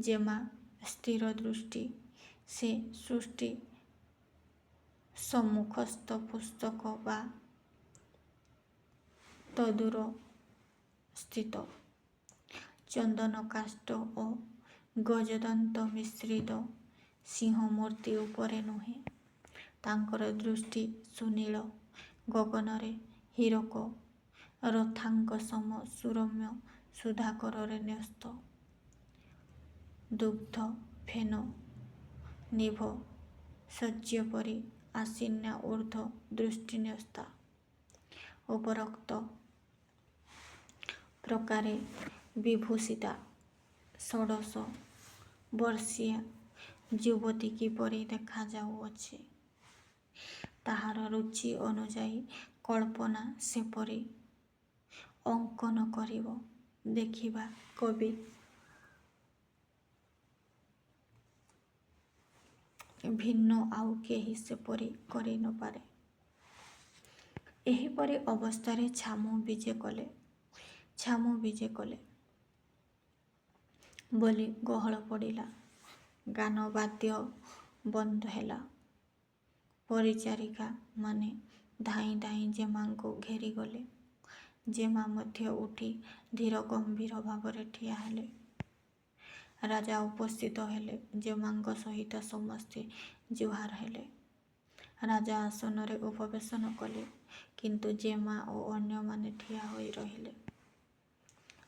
ଯେମା ସ୍ଥିର ଦୃଷ୍ଟି ସେ ସୃଷ୍ଟି ସମ୍ମୁଖସ୍ଥ ପୁସ୍ତକ ବା ତଦୂର ସ୍ଥିତ ଚନ୍ଦନ କାଷ୍ଠ ଓ ଗଜଦନ୍ତ ମିଶ୍ରିତ ସିଂହମୂର୍ତ୍ତି ଉପରେ ନୁହେଁ। ତାଙ୍କର ଦୃଷ୍ଟି ସୁନୀଳ ଗଗନରେ ହୀରକ ରଥାଙ୍କ ସମ ସୁରମ୍ୟ ସୁଧାକରରେ ନ୍ୟସ୍ତ ଦୁଗ୍ଧ ଫେନ ନିଭ ସୂର୍ଯ୍ୟ ପରି ଆସିନ୍ୟା ଊର୍ଦ୍ଧ୍ୱ ଦୃଷ୍ଟିନ୍ୟସ୍ତା। ଉପରୋକ୍ତ ପ୍ରକାରେ ବିଭୂଷିତା ଷୋଡ଼ଶ ବର୍ଷୀୟା ଯୁବତୀ କିପରି ଦେଖାଯାଉଅଛି ତାହାର ରୁଚି ଅନୁଯାୟୀ କଳ୍ପନା ସେପରି ଅଙ୍କନ କରିବ। ଦେଖିବା କବି ଭିନ୍ନ ଆଉ କେହି ସେପରି କରି ନ ପାରେ। ଏହିପରି ଅବସ୍ଥାରେ ଛାମୁ ବିଜେ କଲେ ବୋଲି ଗହଳ ପଡ଼ିଲା। ଗାନ ବାଦ୍ୟ ବନ୍ଦ ହେଲା। ପରିଚାରିକା ମାନେ ଧାଇଁ ଧାଇଁ ଯେମାଙ୍କୁ ଘେରିଗଲେ। ଯେମା ମଧ୍ୟ ଉଠି ଧୀର ଗମ୍ଭୀର ଭାବରେ ଠିଆ ହେଲେ। ରାଜା ଉପସ୍ଥିତ ହେଲେ। ଯେମାଙ୍କ ସହିତ ସମସ୍ତେ ଜୁହାର ହେଲେ। ରାଜା ଆସନରେ ଉପବେଶନ କଲେ, କିନ୍ତୁ ଜେମା ଓ ଅନ୍ୟମାନେ ଠିଆ ହୋଇ ରହିଲେ।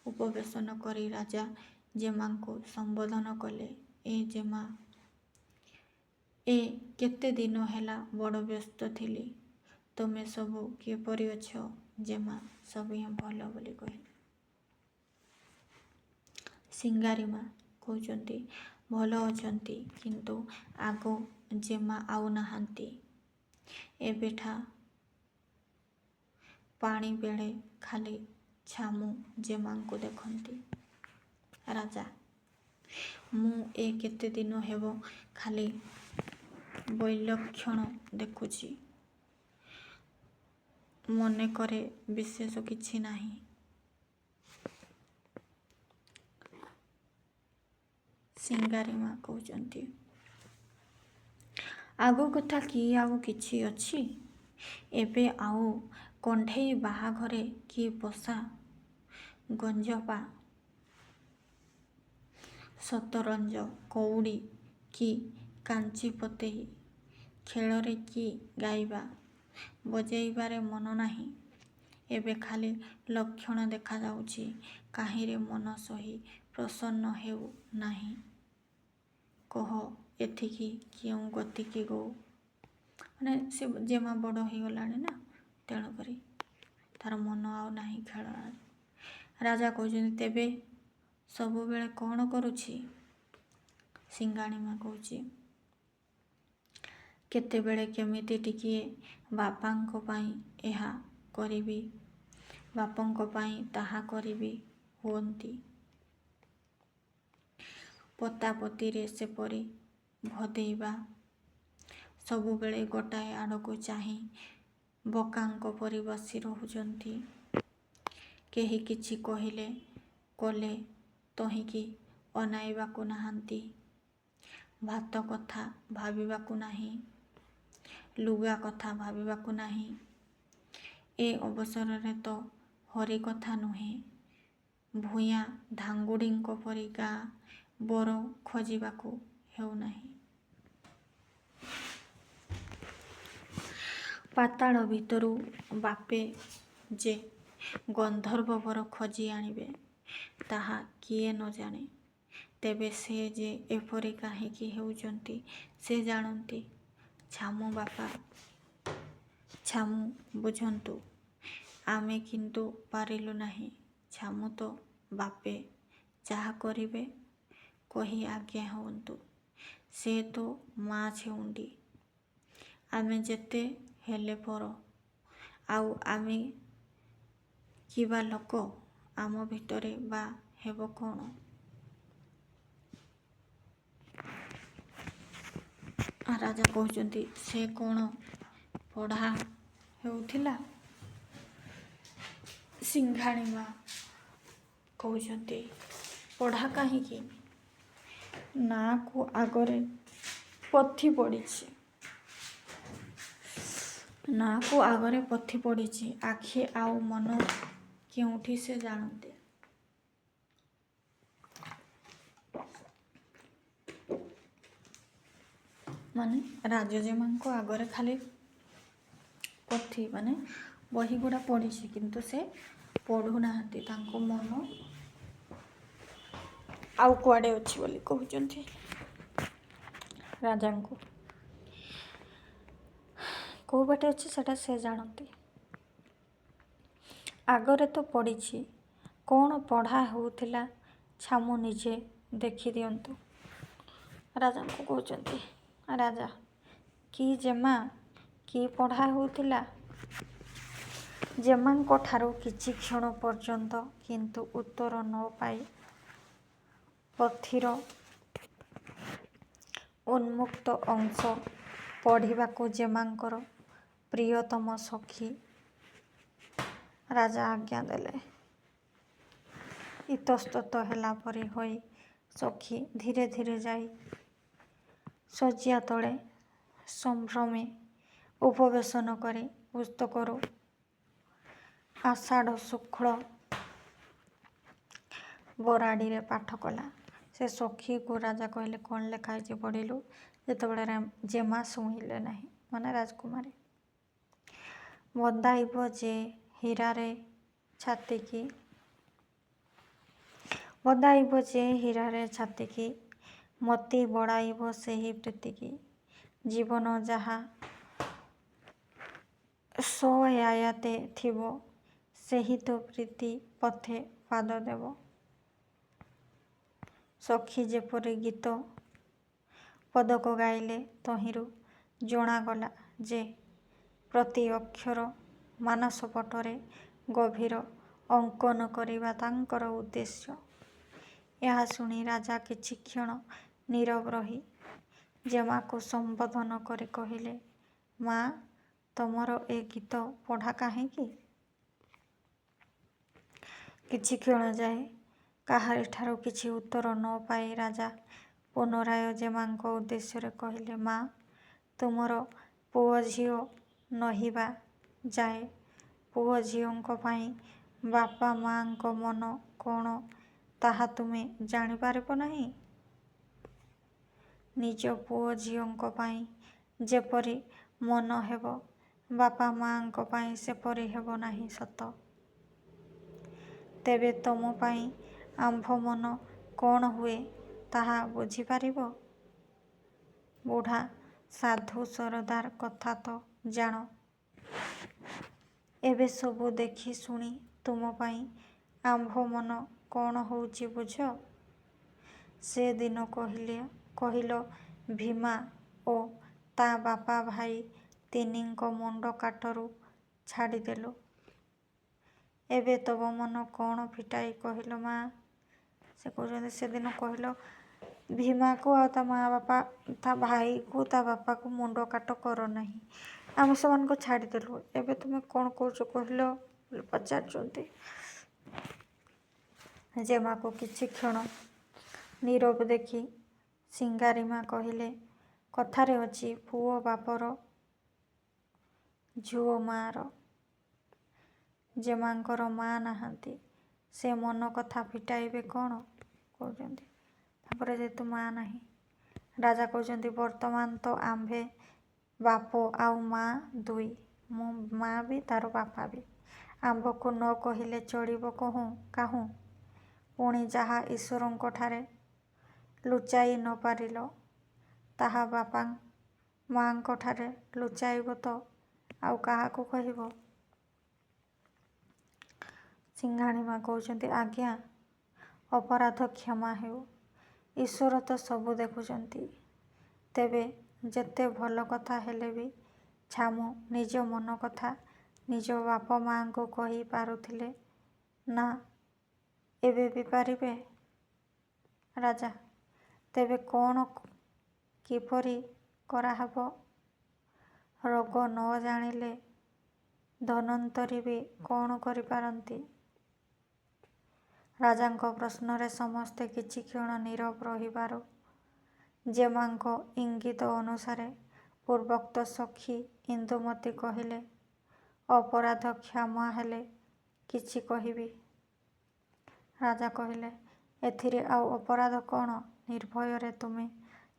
ଉପବେଶନ କରି ରାଜା ଜେମାଙ୍କୁ ସମ୍ବୋଧନ କଲେ, ଏ ଜେମା, ଏ କେତେ ଦିନ ହେଲା ବଡ଼ ବ୍ୟସ୍ତ ଥିଲି। ତୁମେ ସବୁ କିପରି ଅଛ? ଜେମା ସବୁ ହିଁ ଭଲ ବୋଲି କହିଲେ। ସିଙ୍ଗାରୀ ମା କହୁଛନ୍ତି ଭଲ ଅଛନ୍ତି, କିନ୍ତୁ ଆଗ ଜେମା ଆଉ ନାହାନ୍ତି। ଏବେଠା ପାଣି ବେଳେ ଖାଲି ଛାମୁ ଜେମାଙ୍କୁ ଦେଖନ୍ତି। ରାଜା, ମୁଁ ଏ କେତେ ଦିନ ହେବ ଖାଲି ବୈଲକ୍ଷଣ ଦେଖୁଛି, ମନେ କରେ ବିଶେଷ କିଛି ନାହିଁ। ସିଙ୍ଗାରୀ ମା କହୁଛନ୍ତି ଆଗ କଥା କି ଆଉ କିଛି ଅଛି? ଏବେ ଆଉ କଣ୍ଢେଇ ବାହାଘରେ କି ପଶା ଗଞ୍ଜପା ସତରଞ୍ଜ କଉଡ଼ି କି କାଞ୍ଚିପତେଇ ଖେଳରେ କି ଗାଇବା ବଜେଇବାରେ ମନ ନାହିଁ। ଏବେ ଖାଲି ଲକ୍ଷଣ ଦେଖାଯାଉଛି, କାହିଁରେ ମନ ସହି ପ୍ରସନ୍ନ ହେଉ ନାହିଁ। କହ ଏଥିକି କେଉଁ ଗତିକି ଗୋ? ମାନେ ସେ ଜେମା ବଡ଼ ହେଇଗଲାଣି ନା, ତେଣୁକରି ତାର ମନ ଆଉ ନାହିଁ ଖେଳନାରେ। ରାଜା କହୁଛନ୍ତି ତେବେ ସବୁବେଳେ କ'ଣ କରୁଛି? ସିଙ୍ଗାଣୀ ମା କହୁଛି କେତେବେଳେ କେମିତି ଟିକିଏ ବାପାଙ୍କ ପାଇଁ ଏହା କରିବି, ବାପାଙ୍କ ପାଇଁ ତାହା କରିବି ହୁଅନ୍ତି। ପତାପତିରେ ସେପରି ଭଦେଇବା, ସବୁବେଳେ ଗୋଟାଏ ଆଡ଼କୁ ଚାହିଁ ବୋକାଙ୍କ ପରି ବସି ରହୁଛନ୍ତି। କେହି କିଛି କହିଲେ କଲେ ତହିଁକି ଅନାଇବାକୁ ନାହାନ୍ତି। ଭାତ କଥା ଭାବିବାକୁ ନାହିଁ, ଲୁଗା କଥା ଭାବିବାକୁ ନାହିଁ। ଏ ଅବସରରେ ତ ହରି କଥା ନୁହେଁ, ଭୂୟାଁ ଧାଙ୍ଗୁଡ଼ିଙ୍କ ପରି ଗାଁ ବର ଖୋଜିବାକୁ ହେଉନାହିଁ। ପାତାଳ ଭିତରୁ ବାପେ ଯେ ଗନ୍ଧର୍ବ ବର ଖୋଜି ଆଣିବେ, ତାହା କିଏ ନ ଜାଣେ? ତେବେ ସେ ଯେ ଏପରି କାହିଁକି ହେଉଛନ୍ତି ସେ ଜାଣନ୍ତି। ଛାମୁ ବାପା, ଛାମୁ ବୁଝନ୍ତୁ, ଆମେ କିନ୍ତୁ ପାରିଲୁ ନାହିଁ। ଛାମୁ ତ ବାପେ ଯାହା କରିବେ କହି ଆଜ୍ଞା ହୁଅନ୍ତୁ। ସେ ତ ମା ଛେଉଣ୍ଡି, ଆମେ ଯେତେ ହେଲେ ପର, ଆଉ ଆମେ କିବା ଲୋକ, ଆମ ଭିତରେ ବା ହେବ କ'ଣ? ରାଜା କହୁଛନ୍ତି ସେ କ'ଣ ପଢ଼ା ହେଉଥିଲା? ସିଙ୍ଘାଣୀ ମା କହୁଛନ୍ତି ପଢ଼ା କାହିଁକି, ନାଁକୁ ଆଗରେ ପଥି ପଡ଼ିଛି, ନାଁକୁ ଆଗରେ ପଥି ପଡ଼ିଛି, ଆଖି ଆଉ ମନ କେଉଁଠି ସେ ଜାଣନ୍ତି। ମାନେ ରାଜଜେମାଙ୍କ ଆଗରେ ଖାଲି ପଥି ମାନେ ବହି ଗୁଡ଼ା ପଢ଼ିଛି, କିନ୍ତୁ ସେ ପଢ଼ୁନାହାନ୍ତି। ତାଙ୍କ ମନ ଆଉ କୁଆଡ଼େ ଅଛି ବୋଲି କହୁଛନ୍ତି ରାଜାଙ୍କୁ। କେଉଁ ବାଟେ ଅଛି ସେଟା ସେ ଜାଣନ୍ତି। ଆଗରେ ତ ପଡ଼ିଛି, କ'ଣ ପଢ଼ା ହେଉଥିଲା ଛାମୁ ନିଜେ ଦେଖି ଦିଅନ୍ତୁ। ରାଜାଙ୍କୁ କହୁଛନ୍ତି ରାଜା, କି ଜେମା, କି ପଢ଼ା ହେଉଥିଲା? ଜେମାଙ୍କ ଠାରୁ କିଛି କ୍ଷଣ ପର୍ଯ୍ୟନ୍ତ କିନ୍ତୁ ଉତ୍ତର ନ ପାଇ ପଥିର ଉନ୍ମୁକ୍ତ ଅଂଶ ପଢ଼ିବାକୁ ଜେମାଙ୍କର ପ୍ରିୟତମ ସଖୀ ରାଜା ଆଜ୍ଞା ଦେଲେ। ଇତସ୍ତତ ହେଲା ପରି ହୋଇ ସଖୀ ଧୀରେ ଧୀରେ ଯାଇ ଶଯ୍ୟା ତଳେ ସମ୍ଭ୍ରମେ ଉପବେଶନ କରି ପୁସ୍ତକରୁ ଆଷାଢ଼ ଶୁକ୍ଳ ବରାଡ଼ିରେ ପାଠ କଲା। ସେ ସଖୀକୁ ରାଜା କହିଲେ କ'ଣ ଲେଖା ହେଇଛି ପଢ଼ିଲୁ? ଯେତେବେଳେ ଜେମା ଶୁଣିଲେ ନାହିଁ। ମାନେ ରାଜକୁମାରୀ। ବନ୍ଧାଇବ ଯେ ହୀରାରେ ଛାତିକି, ବନ୍ଧାଇବ ଯେ ହୀରାରେ ଛାତିକି, ମୋତି ବଢ଼ାଇବ ସେହି ପ୍ରୀତିକି। ଜୀବନ ଯାହା ସୋୟାୟାତେ ଥିବ, ସେହି ତ ପ୍ରୀତି ପଥେ ପାଦ ଦେବ। ସଖୀ ଯେପରି ଗୀତ ପଦକ ଗାଇଲେ, ତହିଁରୁ ଜଣାଗଲା ଯେ ପ୍ରତି ଅକ୍ଷର ମାନସପଟରେ ଗଭୀର ଅଙ୍କନ କରିବା ତାଙ୍କର ଉଦ୍ଦେଶ୍ୟ। ଏହା ଶୁଣି ରାଜା କିଛିକ୍ଷଣ ନୀରବ ରହି ଜେମାକୁ ସମ୍ବୋଧନ କରି କହିଲେ, ମା, ତମର ଏ ଗୀତ ପଢ଼ା କାହିଁକି? କିଛିକ୍ଷଣ ଯାଏ କାହାରିଠାରୁ କିଛି ଉତ୍ତର ନ ପାଇ ରାଜା ପୁନରାୟ ଜେମାଙ୍କ ଉଦ୍ଦେଶ୍ୟରେ କହିଲେ, ମା, ତୁମର ପୁଅ ଝିଅ ନହିବା ଯାଏ ପୁଅ ଝିଅଙ୍କ ପାଇଁ ବାପା ମା'ଙ୍କ ମନ କ'ଣ ତାହା ତୁମେ ଜାଣିପାରିବ ନାହିଁ? ନିଜ ପୁଅ ଝିଅଙ୍କ ପାଇଁ ଯେପରି ମନ ହେବ, ବାପା ମା'ଙ୍କ ପାଇଁ ସେପରି ହେବ ନାହିଁ ସତ। ତେବେ ତମ ପାଇଁ ଆମ୍ଭ ମନ କ'ଣ ହୁଏ ତାହା ବୁଝିପାରିବ? ବୁଢ଼ା ସାଧୁ ସରଦାର କଥା ତ ଜାଣ। ଏବେ ସବୁ ଦେଖି ଶୁଣି ତୁମ ପାଇଁ ଆମ୍ଭ ମନ କ'ଣ ହେଉଛି ବୁଝ। ସେଦିନ କହିଲ ଭୀମା ଓ ତା ବାପା ଭାଇ ତିନିଙ୍କ ମୁଣ୍ଡ କାଟରୁ ଛାଡ଼ିଦେଲୁ। ଏବେ ତବ ମନ କ'ଣ ଫିଟାଇ କହିଲ ମା? ସେ କହୁଛନ୍ତି, ସେଦିନ କହିଲ ଭୀମାକୁ ଆଉ ତା ଭାଇକୁ ତା ବାପାକୁ ମୁଣ୍ଡ କାଟ କର ନାହିଁ। ଆମେ ସେମାନଙ୍କୁ ଛାଡ଼ିଦେଲୁ। ଏବେ ତୁମେ କ'ଣ କହୁଛ କହିଲ ବୋଲି ପଚାରୁଛନ୍ତି। ଜେମାକୁ କିଛିକ୍ଷଣ ନୀରବ ଦେଖି ସିଙ୍ଗାରୀମା କହିଲେ, କଥାରେ ଅଛି ପୁଅ ବାପର, ଝୁଅ ମା'ର। ଜେମାଙ୍କର ମା ନାହାନ୍ତି, ସେ ମନ କଥା ଫିଟାଇବେ କ'ଣ କହୁଛନ୍ତି। ତାପରେ ଯେହେତୁ ମା ନାହିଁ, ରାଜା କହୁଛନ୍ତି, ବର୍ତ୍ତମାନ ତ ଆମ୍ଭେ ବାପ ଆଉ ମା ଦୁଇ, ମୁଁ ମା ବି ତାର ବାପା ବି। ଆମ୍ଭକୁ ନ କହିଲେ ଚଳିବ କାହୁଁ? ପୁଣି ଯାହା ଈଶ୍ୱରଙ୍କଠାରେ ଲୁଚାଇ ନ ପାରିଲ, ତାହା ବାପା ମା'ଙ୍କଠାରେ ଲୁଚାଇବ ତ ଆଉ କାହାକୁ କହିବ? ସିଙ୍ଗାଣୀମା କହୁଛନ୍ତି, ଆଜ୍ଞା, ଅପରାଧ କ୍ଷମା ହେଉ। ଈଶ୍ୱର ତ ସବୁ ଦେଖୁଛନ୍ତି। ତେବେ ଯେତେ ଭଲ କଥା ହେଲେ ବି ଛାମୁ ନିଜ ମନ କଥା ନିଜ ବାପ ମା'ଙ୍କୁ କହି ପାରୁଥିଲେ ନା ଏବେ ବି ପାରିବେ? ରାଜା, ତେବେ କ'ଣ କିପରି କରାହବ? ରୋଗ ନ ଜାଣିଲେ ଧନ୍ୱନ୍ତରୀ ବି କ'ଣ କରିପାରନ୍ତି? ରାଜାଙ୍କ ପ୍ରଶ୍ନରେ ସମସ୍ତେ କିଛିକ୍ଷଣ ନୀରବ ରହିବାରୁ ଜେମାଙ୍କ ଇଙ୍ଗିତ ଅନୁସାରେ ପୂର୍ବୋକ୍ତ ସଖୀ ଇନ୍ଦୁମତୀ କହିଲେ, ଅପରାଧ କ୍ଷମା ହେଲେ କିଛି କହିବି। ରାଜା କହିଲେ, ଏଥିରେ ଆଉ ଅପରାଧ କ'ଣ? ନିର୍ଭୟରେ ତୁମେ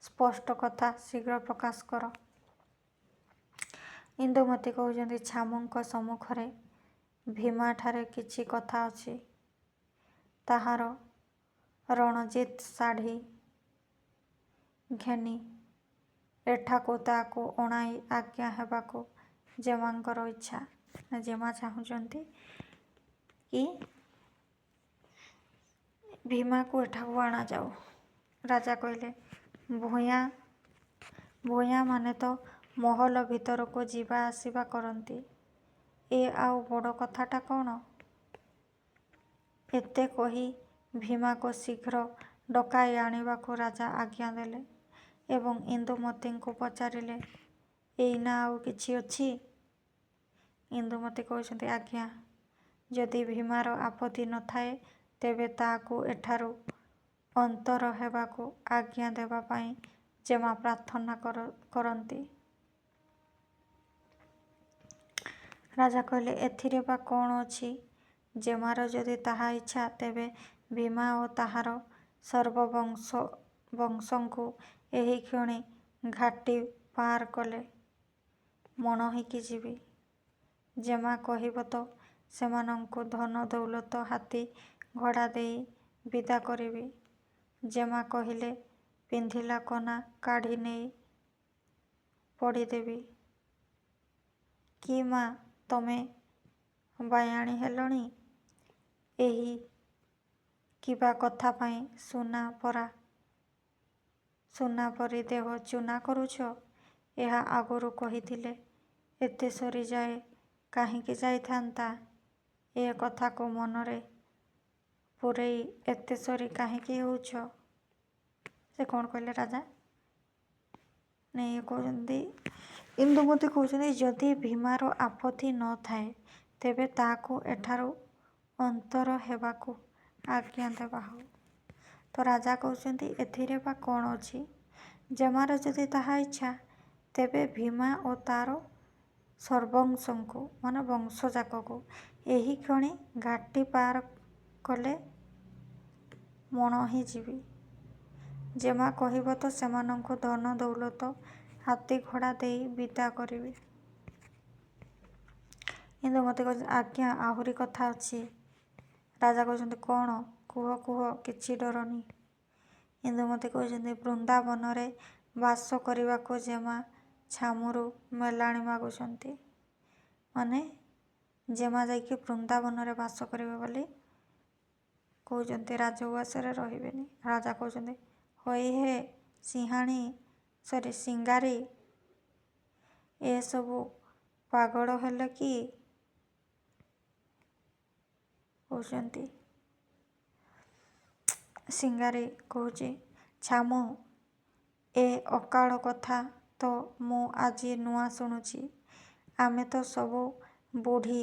ସ୍ପଷ୍ଟ କଥା ଶୀଘ୍ର ପ୍ରକାଶ କର। ଇନ୍ଦୁମତୀ କହୁଛନ୍ତି, ଛାମୁଙ୍କ ସମ୍ମୁଖରେ ଭୀମାଠାରେ କିଛି କଥା ଅଛି। ତାହାର ରଣଜିତ୍ ଶାଢ଼ୀ ଘେନି ଏଠାକୁ ତାକୁ ଅଣାଇ ଆଜ୍ଞା ହେବାକୁ ଜେମାଙ୍କର ଇଚ୍ଛା। ଜେମା ଚାହୁଁଛନ୍ତି କି ଭୀମାକୁ ଏଠାକୁ ଅଣାଯାଉ। ରାଜା କହିଲେ, ଭୂୟାଁମାନେ ତ ମହଲ ଭିତରକୁ ଯିବା ଆସିବା କରନ୍ତି। ଏ ଆଉ ବଡ଼ କଥାଟା କ'ଣ? ଏତେ କହି ଭୀମାକୁ ଶୀଘ୍ର ଡକାଇ ଆଣିବାକୁ ରାଜା ଆଜ୍ଞା ଦେଲେ ଏବଂ ଇନ୍ଦୁମତୀଙ୍କୁ ପଚାରିଲେ, ଏଇନା ଆଉ କିଛି ଅଛି? ଇନ୍ଦୁମତୀ କହୁଛନ୍ତି, ଆଜ୍ଞା, ଯଦି ଭୀମାର ଆପତ୍ତି ନ ଥାଏ ତେବେ ତାକୁ ଏଠାରୁ ଅନ୍ତର ହେବାକୁ ଆଜ୍ଞା ଦେବା ପାଇଁ ଜେମା ପ୍ରାର୍ଥନା କରନ୍ତି। ରାଜା କହିଲେ, ଏଥିରେ ବା କ'ଣ ଅଛି? ଜେମାର ଯଦି ତାହା ଇଚ୍ଛା, ତେବେ ଭୀମା ଓ ତାହାର ସର୍ବବଂଶଙ୍କୁ ଏହିକ୍ଷଣି ଘାଟି ପାର କଲେ ମଣ ହେଇକି ଯିବି। ଜେମା କହିବ ତ ସେମାନଙ୍କୁ ଧନ ଦୌଲତ ହାତୀ ଘୋଡ଼ା ଦେଇ ବିଦା କରିବି। ଜେମା କହିଲେ ପିନ୍ଧିଲା କନା କାଢ଼ି ନେଇ ପୋଡ଼ିଦେବି। କି ମା ତମେ ବାୟାଣୀ ହେଲଣି? ଏହି କିବା କଥା ପାଇଁ ସୁନା ପରି ଦେହ ଚୂନା କରୁଛ? ଏହା ଆଗରୁ କହିଥିଲେ ଏତେ ସରିଯାଏ କାହିଁକି ଯାଇଥାନ୍ତା। ଏ କଥାକୁ ମନରେ ପୂରେଇ ଏତେ ସରି କାହିଁକି ହେଉଛ? ସେ କ'ଣ କହିଲେ ରାଜା? ଇଏ କହୁଛନ୍ତି, ଇନ୍ଦୁମତୀ କହୁଛନ୍ତି ଯଦି ଭୀମାର ଆପତ୍ତି ନ ଥାଏ ତେବେ ତାହାକୁ ଏଠାରୁ ଅନ୍ତର ହେବାକୁ ଆଜ୍ଞା ଦେବା ହେଉ। ତ ରାଜା କହୁଛନ୍ତି ଏଥିରେ ବା କ'ଣ ଅଛି? ଜେମାର ଯଦି ତାହା ଇଚ୍ଛା ତେବେ ଭୀମା ଓ ତାର ସର୍ବଂଶଙ୍କୁ ମାନେ ବଂଶଯାକକୁ ଏହି କ୍ଷଣି ଘାଟି ପାର କଲେ ମଣ ହିଁ ଯିବି। ଜେମା କହିବ ତ ସେମାନଙ୍କୁ ଧନ ଦୌଲତ ହାତୀ ଘୋଡ଼ା ଦେଇ ବିଦା କରିବି। ଇନ୍ଦୁମତୀ କହୁଛନ୍ତି ଆଜ୍ଞା ଆହୁରି କଥା ଅଛି। ରାଜା କହୁଛନ୍ତି କ'ଣ? କୁହ କୁହ, କିଛି ଡରନି। ଇନ୍ଦୁମତୀ କହୁଛନ୍ତି ବୃନ୍ଦାବନରେ ବାସ କରିବାକୁ ଜେମା ଛାମୁରୁ ମେଲାଣି ମାଗୁଛନ୍ତି। ମାନେ ଜେମା ଯାଇକି ବୃନ୍ଦାବନରେ ବାସ କରିବେ ବୋଲି କହୁଛନ୍ତି, ରାଜଉଆସରେ ରହିବେନି। ରାଜା କହୁଛନ୍ତି ହଇ ହେ ସିଙ୍ଗାରୀ, ଏସବୁ ପାଗଳ ହେଲେ କି? କହୁଛନ୍ତି ସିଙ୍ଗାରୀ କହୁଛି ଛାମୁ, ଏ ଅକାଳ କଥା ତ ମୁଁ ଆଜି ନୂଆ ଶୁଣୁଛି। ଆମେ ତ ସବୁ ବୁଢ଼ୀ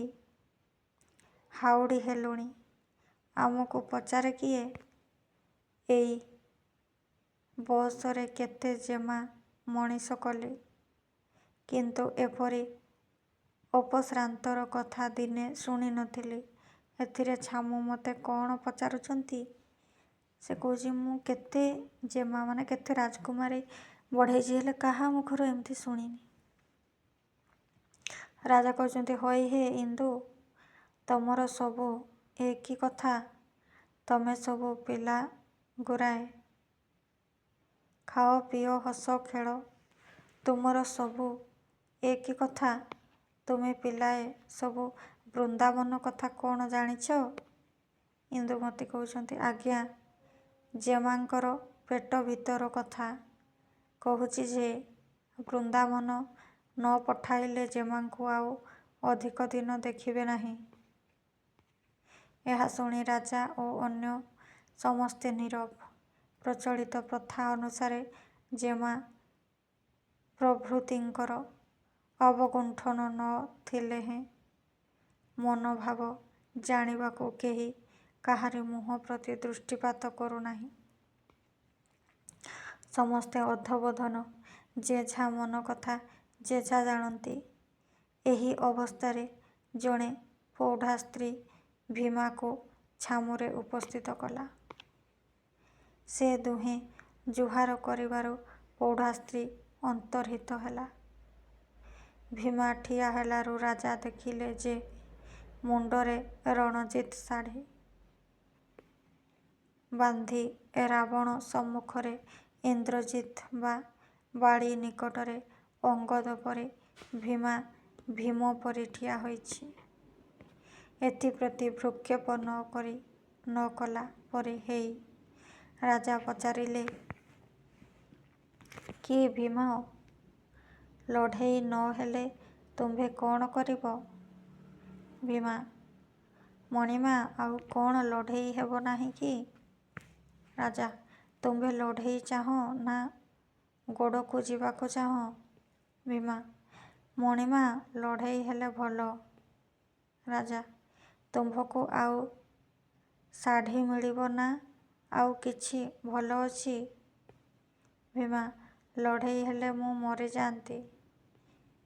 ହାଉଡ଼ି ହେଲୁଣି, ଆମକୁ ପଚାରେ କିଏ? ଏଇ ବୟସରେ କେତେ ଜେମା ମଣିଷ କଲି, କିନ୍ତୁ ଏପରି ଅପଶ୍ରାନ୍ତର କଥା ଦିନେ ଶୁଣି ନଥିଲି। ଏଥିରେ ଛାମୁ ମୋତେ କ'ଣ ପଚାରୁଛନ୍ତି? ସେ କହୁଛି ମୁଁ କେତେ ଜେମା ମାନେ କେତେ ରାଜକୁମାରୀ ବଢ଼େଇଛି, ହେଲେ କାହା ମୁଖରୁ ଏମିତି ଶୁଣିନି। ରାଜା କହୁଛନ୍ତି ହଇ ହେ ଇନ୍ଦୁ, ତମର ସବୁ ଏ କି କଥା? ତମେ ସବୁ ପିଲା ଗୁରାଏ ଖାଅ ପିଅ ହସ ଖେଳ, ତୁମର ସବୁ ଏ କି କଥା? ତୁମେ ପିଲାଏ ସବୁ ବୃନ୍ଦାବନ କଥା କ'ଣ ଜାଣିଛ? ଇନ୍ଦୁମତୀ କହୁଛନ୍ତି ଆଜ୍ଞା ଜେମାଙ୍କର ପେଟ ଭିତର କଥା କହୁଛି ଯେ ବୃନ୍ଦାବନ ନ ପଠାଇଲେ ଜେମାଙ୍କୁ ଆଉ ଅଧିକ ଦିନ ଦେଖିବେ ନାହିଁ। ଏହା ଶୁଣି ରାଜା ଓ ଅନ୍ୟ ସମସ୍ତେ ନୀରବ। ପ୍ରଚଳିତ ପ୍ରଥା ଅନୁସାରେ ଜେମା ପ୍ରଭୃତିଙ୍କର ଅବଗୁଣ୍ଠନ ନ ଥିଲେ ହେଁ ମନୋଭାବ ଜାଣିବାକୁ କେହି କାହାରି ମୁହଁ ପ୍ରତି ଦୃଷ୍ଟିପାତ କରୁନାହିଁ। ସମସ୍ତେ ଅଧୋବଧନ, ଯେଝା ମନ କଥା ଯେଝା ଜାଣନ୍ତି। ଏହି ଅବସ୍ଥାରେ ଜଣେ ପ୍ରୌଢ଼ା ସ୍ତ୍ରୀ ଭୀମାକୁ ଛାମୁରେ ଉପସ୍ଥିତ କଲା। ସେ ଦୁହେଁ ଜୁହାର କରିବାରୁ ପ୍ରୌଢ଼ା ସ୍ତ୍ରୀ ଅନ୍ତର୍ହିତ ହେଲା। ଭୀମା ଠିଆ ହେଲାରୁ ରାଜା ଦେଖିଲେ ଯେ ମୁଣ୍ଡରେ ରଣଜିତ୍ ଶାଢ଼ୀ ବାନ୍ଧି ରାବଣ ସମ୍ମୁଖରେ ଇନ୍ଦ୍ରଜିତ୍ ବା ବାଡ଼ି ନିକଟରେ ଅଙ୍ଗଦ ପରି ଭୀମ ପରି ଠିଆ ହୋଇଛି। ଏଥିପ୍ରତି ଭ୍ରୂକ୍ଷେପ ନ କଲା ପରି ହେଇ ରାଜା ପଚାରିଲେ କି ଭୀମ, ଲଢ଼େଇ ନ ହେଲେ ତୁମ୍ଭେ କ'ଣ କରିବ? ଭୀମା ମଣିମା, ଆଉ କ'ଣ ଲଢ଼େଇ ହେବ ନାହିଁ କି? ରାଜା ତୁମ୍ଭେ ଲଢ଼େଇ ଚାହଁ ନା ଗୋଡ଼କୁ ଯିବାକୁ ଚାହଁ? ଭୀମା ମଣିମା, ଲଢ଼େଇ ହେଲେ ଭଲ। ରାଜା ତୁମ୍ଭଙ୍କୁ ଆଉ ଶାଢ଼ୀ ମିଳିବ ନା ଆଉ କିଛି ଭଲ ଅଛି? ଭୀମା ଲଢ଼େଇ ହେଲେ ମୁଁ ମରିଯାନ୍ତି।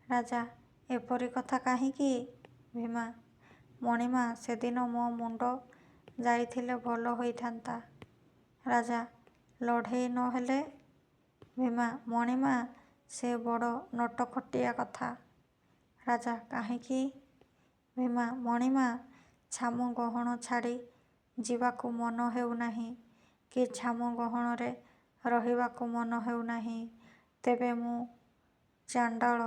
ରାଜା ଏପରି କଥା କାହିଁକି? ଭୀମା ମଣିମା, ସେଦିନ ମୋ ମୁଣ୍ଡ ଯାଇଥିଲେ ଭଲ ହୋଇଥାନ୍ତା। ରାଜା ଲଢ଼େଇ ନ ହେଲେ? ଭୀମା ମଣିମା, ସେ ବଡ଼ ନଟଖଟିଆ କଥା। ରାଜା କାହିଁକି? ଭୀମା ମଣିମା, ଛାମୁ ଗହଣ ଛାଡ଼ି ଯିବାକୁ ମନ ହେଉନାହିଁ କି ଛାମୁ ଗହଣରେ ରହିବାକୁ ମନ ହେଉନାହିଁ। ତେବେ ମୁଁ ଚାଣ୍ଡାଳ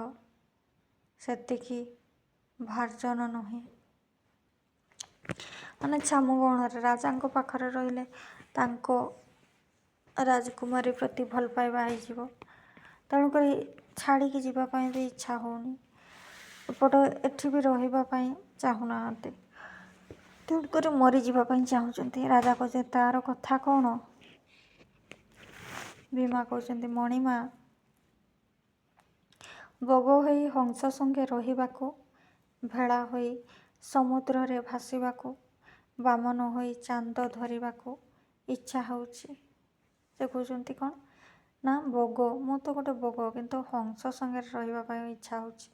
ସେତିକି ଭାର୍ଜନ ନୁହେଁ। ମାନେ ଛାମୁ ଗହଣରେ ରାଜାଙ୍କ ପାଖରେ ରହିଲେ ତାଙ୍କ ରାଜକୁମାରୀ ପ୍ରତି ଭଲ ପାଇବା ହେଇଯିବ। ତେଣୁକରି ଛାଡ଼ିକି ଯିବା ପାଇଁ ବି ଇଚ୍ଛା ହେଉନି। ଏଠି ବି ରହିବା ପାଇଁ ଚାହୁଁନାହାନ୍ତି। ତେଣୁକରି ମରିଯିବା ପାଇଁ ଚାହୁଁଛନ୍ତି। ରାଜା କହୁଛନ୍ତି ତାର କଥା କ'ଣ? ଭୀମା କହୁଛନ୍ତି ମଣିମା, ବଗ ହୋଇ ହଂସ ସଙ୍ଗେ ରହିବାକୁ, ଭେଳା ହୋଇ ସମୁଦ୍ରରେ ଭାସିବାକୁ, ବାମନ ହୋଇ ଚାନ୍ଦ ଧରିବାକୁ ଇଚ୍ଛା ହେଉଛି। ସେ କହୁଛନ୍ତି କ'ଣ ନା ବଗ, ମୁଁ ତ ଗୋଟେ ବଗ, କିନ୍ତୁ ହଂସ ସାଙ୍ଗରେ ରହିବା ପାଇଁ ଇଚ୍ଛା ହେଉଛି।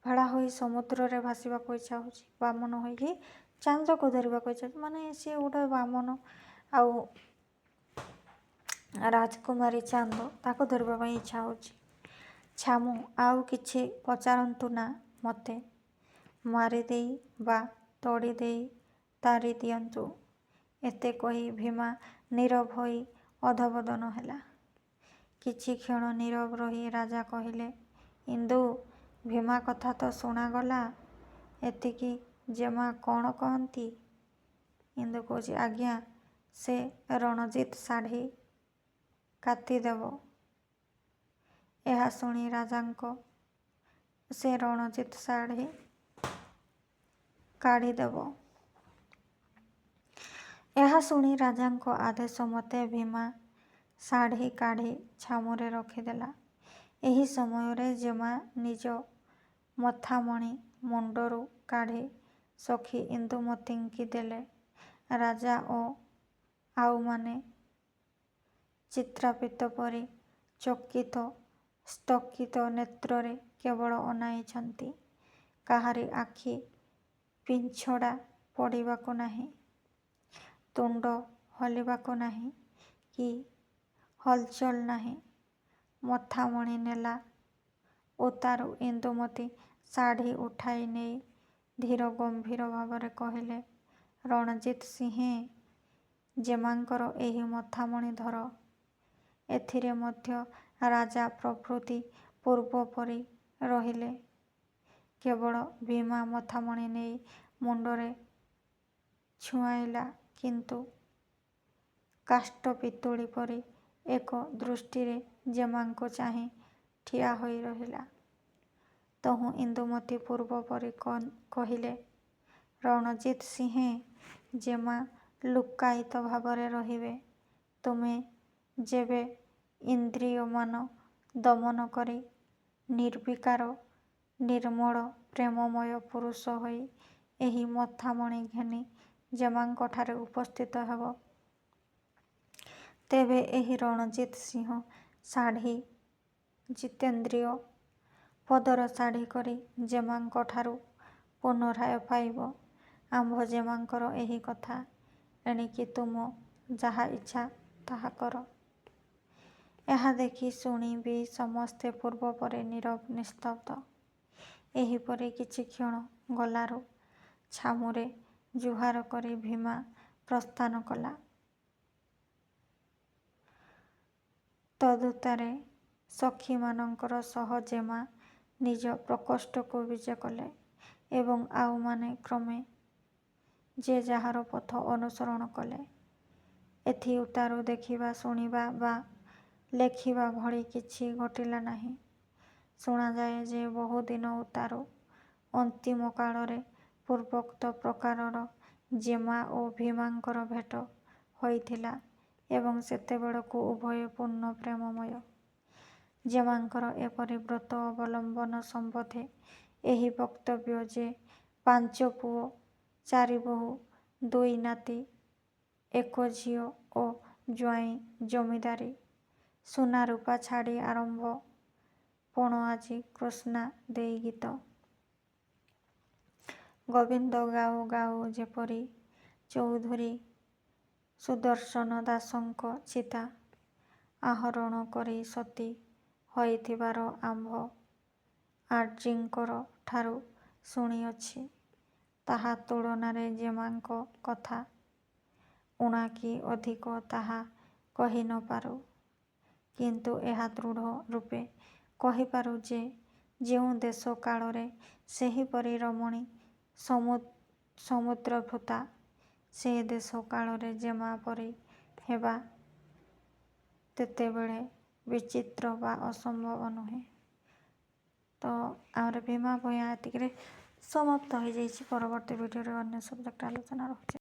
ଭେଳା ହୋଇ ସମୁଦ୍ରରେ ଭାସିବାକୁ ଇଚ୍ଛା ହେଉଛି। ବାମନ ହୋଇକି ଚାନ୍ଦକୁ ଧରିବାକୁ ଇଚ୍ଛା ହେଉଛି। ମାନେ ସିଏ ଗୋଟେ ବାମନ ଆଉ ରାଜକୁମାରୀ ଚାନ୍ଦ, ତାକୁ ଧରିବା ପାଇଁ ଇଚ୍ଛା ହେଉଛି। ଛାମୁ ଆଉ କିଛି ପଚାରନ୍ତୁ ନା ମୋତେ, ମାରିଦେଇ ବା ତଡ଼ି ଦେଇ ତାରି ଦିଅନ୍ତୁ। ଏତେ କହି ଭୀମା ନୀରବ ହୋଇ ଅଧୋବଦନ ହେଲା। କିଛି କ୍ଷଣ ନୀରବ ରହି ରାଜା କହିଲେ, ଇନ୍ଦୁ, ଭୀମା କଥା ତ ଶୁଣାଗଲା। ଏତିକି ଜେମା କ'ଣ କହନ୍ତି? ଇନ୍ଦୁ କହୁଛି ଆଜ୍ଞା, ସେ ରଣଜିତ୍ ଶାଢ଼ୀ କାତିଦେବ। ଏହା ଶୁଣି ରାଜାଙ୍କ ସେ ରଣଜିତ୍ ଶାଢ଼ୀ କାଢ଼ିଦେବ। ଏହା ଶୁଣି ରାଜାଙ୍କ ଆଦେଶ ମତେ ଭୀମା ଶାଢ଼ୀ କାଢ଼ି ଛାମୁରେ ରଖିଦେଲା। ଏହି ସମୟରେ ଜେମା ନିଜ ମଥାମଣି ମୁଣ୍ଡରୁ କାଢ଼ି ସଖୀ ଇନ୍ଦୁମତୀଙ୍କି ଦେଲେ। ରାଜା ଓ ଆଉମାନେ ଚିତ୍ରାପିତ ପରି ଚକିତ ସ୍ତକିତ ନେତ୍ରରେ କେବଳ ଅନାଇଛନ୍ତି। କାହାରି ଆଖି ପିଞ୍ଛଡ଼ା ପଡ଼ିବାକୁ ନାହିଁ, ତୁଣ୍ଡ ହଲିବାକୁ ନାହିଁ କି ହଲଚଲ ନାହିଁ। ମଥାମଣି ନେଲା ଉତ୍ତାରୁ ଇନ୍ଦୁମତୀ ଶାଢ଼ୀ ଉଠାଇ ନେଇ ଧୀର ଗମ୍ଭୀର ଭାବରେ କହିଲେ, ରଣଜିତ୍ ସିଂହେ, ଜେମାଙ୍କର ଏହି ମଥାମଣି ଧର। ଏଥିରେ ମଧ୍ୟ ରାଜା ପ୍ରଭୃତି ପୂର୍ବ ପରି ରହିଲେ। କେବଳ ଭୀମା ମଥାମଣି ନେଇ ମୁଣ୍ଡରେ ଛୁଆଁଇଲା, କିନ୍ତୁ କାଷ୍ଠ ପିତୁଳି ପରି ଏକ ଦୃଷ୍ଟିରେ ଜେମାଙ୍କୁ ଚାହିଁ ଠିଆ ହୋଇ ରହିଲା। ତହୁଁ ଇନ୍ଦୁମତୀ ପୂର୍ବ ପରି କହିଲେ, ରଣଜିତ୍ ସିଂହେ, ଜେମା ଲୁକ୍କାୟିତ ଭାବରେ ରହିବେ। ତୁମେ ଯେବେ ଇନ୍ଦ୍ରିୟମାନ ଦମନ କରି ନିର୍ବିକାର ନିର୍ମଳ ପ୍ରେମମୟ ପୁରୁଷ ହୋଇ ଏହି ମଥାମଣି ଘେନି ଜେମାଙ୍କଠାରେ ଉପସ୍ଥିତ ହେବ, ତେବେ ଏହି ରଣଜିତ୍ ସିଂହ ଶାଢ଼ୀ ଜିତେନ୍ଦ୍ରିୟ ପଦର ଶାଢ଼ୀ କରି ଜେମାଙ୍କଠାରୁ ପୁନରାୟ ପାଇବ। ଆମ୍ଭ ଜେମାଙ୍କର ଏହି କଥା। ଏଣିକି ତୁମ ଯାହା ଇଚ୍ଛା ତାହା କର। ଏହା ଦେଖି ଶୁଣି ବି ସମସ୍ତେ ପୂର୍ବ ପରି ନୀରବ ନିସ୍ତବ୍ଧ। ଏହିପରି କିଛି କ୍ଷଣ ଗଲାରୁ ଛାମୁରେ ଜୁହାର କରି ଭୀମା ପ୍ରସ୍ଥାନ କଲା। ତଦୁତ୍ତରେ ସଖୀମାନଙ୍କର ସହ ଜେମା ନିଜ ପ୍ରକୋଷ୍ଠକୁ ବିଜେ କଲେ ଏବଂ ଆଉମାନେ କ୍ରମେ ଯେ ଯାହାର ପଥ ଅନୁସରଣ କଲେ। ଏଥି ଉତ୍ତାରୁ ଦେଖିବା, ଶୁଣିବା ବା ଲେଖିବା ଭଳି କିଛି ଘଟିଲା ନାହିଁ। ଶୁଣାଯାଏ ଯେ ବହୁଦିନ ଉତ୍ତାରୁ ଅନ୍ତିମ କାଳରେ ପୂର୍ବୋକ୍ତ ପ୍ରକାରର ଜେମା ଓ ଭୀମାଙ୍କର ଭେଟ ହୋଇଥିଲା ଏବଂ ସେତେବେଳକୁ ଉଭୟେ ପୂର୍ଣ୍ଣ ପ୍ରେମମୟ। ଜେମାଙ୍କର ଏପରି ବ୍ରତ ଅବଲମ୍ବନ ସମ୍ବନ୍ଧେ ଏହି ବକ୍ତବ୍ୟ ଯେ 5 ପୁଅ 4 ବୋହୂ 2 ନାତି 1 ଝିଅ ଓ ଜ୍ୱାଇଁ ଜମିଦାରୀ ସୁନା ରୂପା ଛାଡ଼ି ଆରମ୍ଭ ପଣ ଆଜି କୃଷ୍ଣା ଦେଇ ଗୀତ ଗୋବିନ୍ଦ ଗାଉ ଗାଉ ଯେପରି ଚୌଧୁରୀ ସୁଦର୍ଶନ ଦାସଙ୍କ ଚିତା ଆହରଣ କରି ସତୀ ହୋଇଥିବାର ଆମ୍ଭ ଆର୍ଯ୍ୟଙ୍କର ଠାରୁ ଶୁଣିଅଛି, ତାହା ତୁଳନାରେ ଯେମାଙ୍କ କଥା ଊଣା କି ଅଧିକ ତାହା କହି ନ ପାରୁ। କିନ୍ତୁ ଏହା ଦୃଢ଼ ରୂପେ କହିପାରୁ ଯେ, ଯେଉଁ ଦେଶ କାଳରେ ସେହିପରି ରମଣୀ ସମୁଦ୍ରଭୂତା, ସେ ଦେଶ କାଳରେ ଯେମା ପରି ହେବା ତେତେବେଳେ ବିଚିତ୍ର ବା ଅସମ୍ଭବ ନୁହେଁ। ତ ଆମର ଭୀମା ଭୂୟାଁ ଏତିକିରେ ସମାପ୍ତ ହୋଇଯାଇଛି। ପରବର୍ତ୍ତୀ ଭିଡ଼ିଓରେ ଅନ୍ୟ ସବଜେକ୍ଟ ଆଲୋଚନା ରହୁଛି।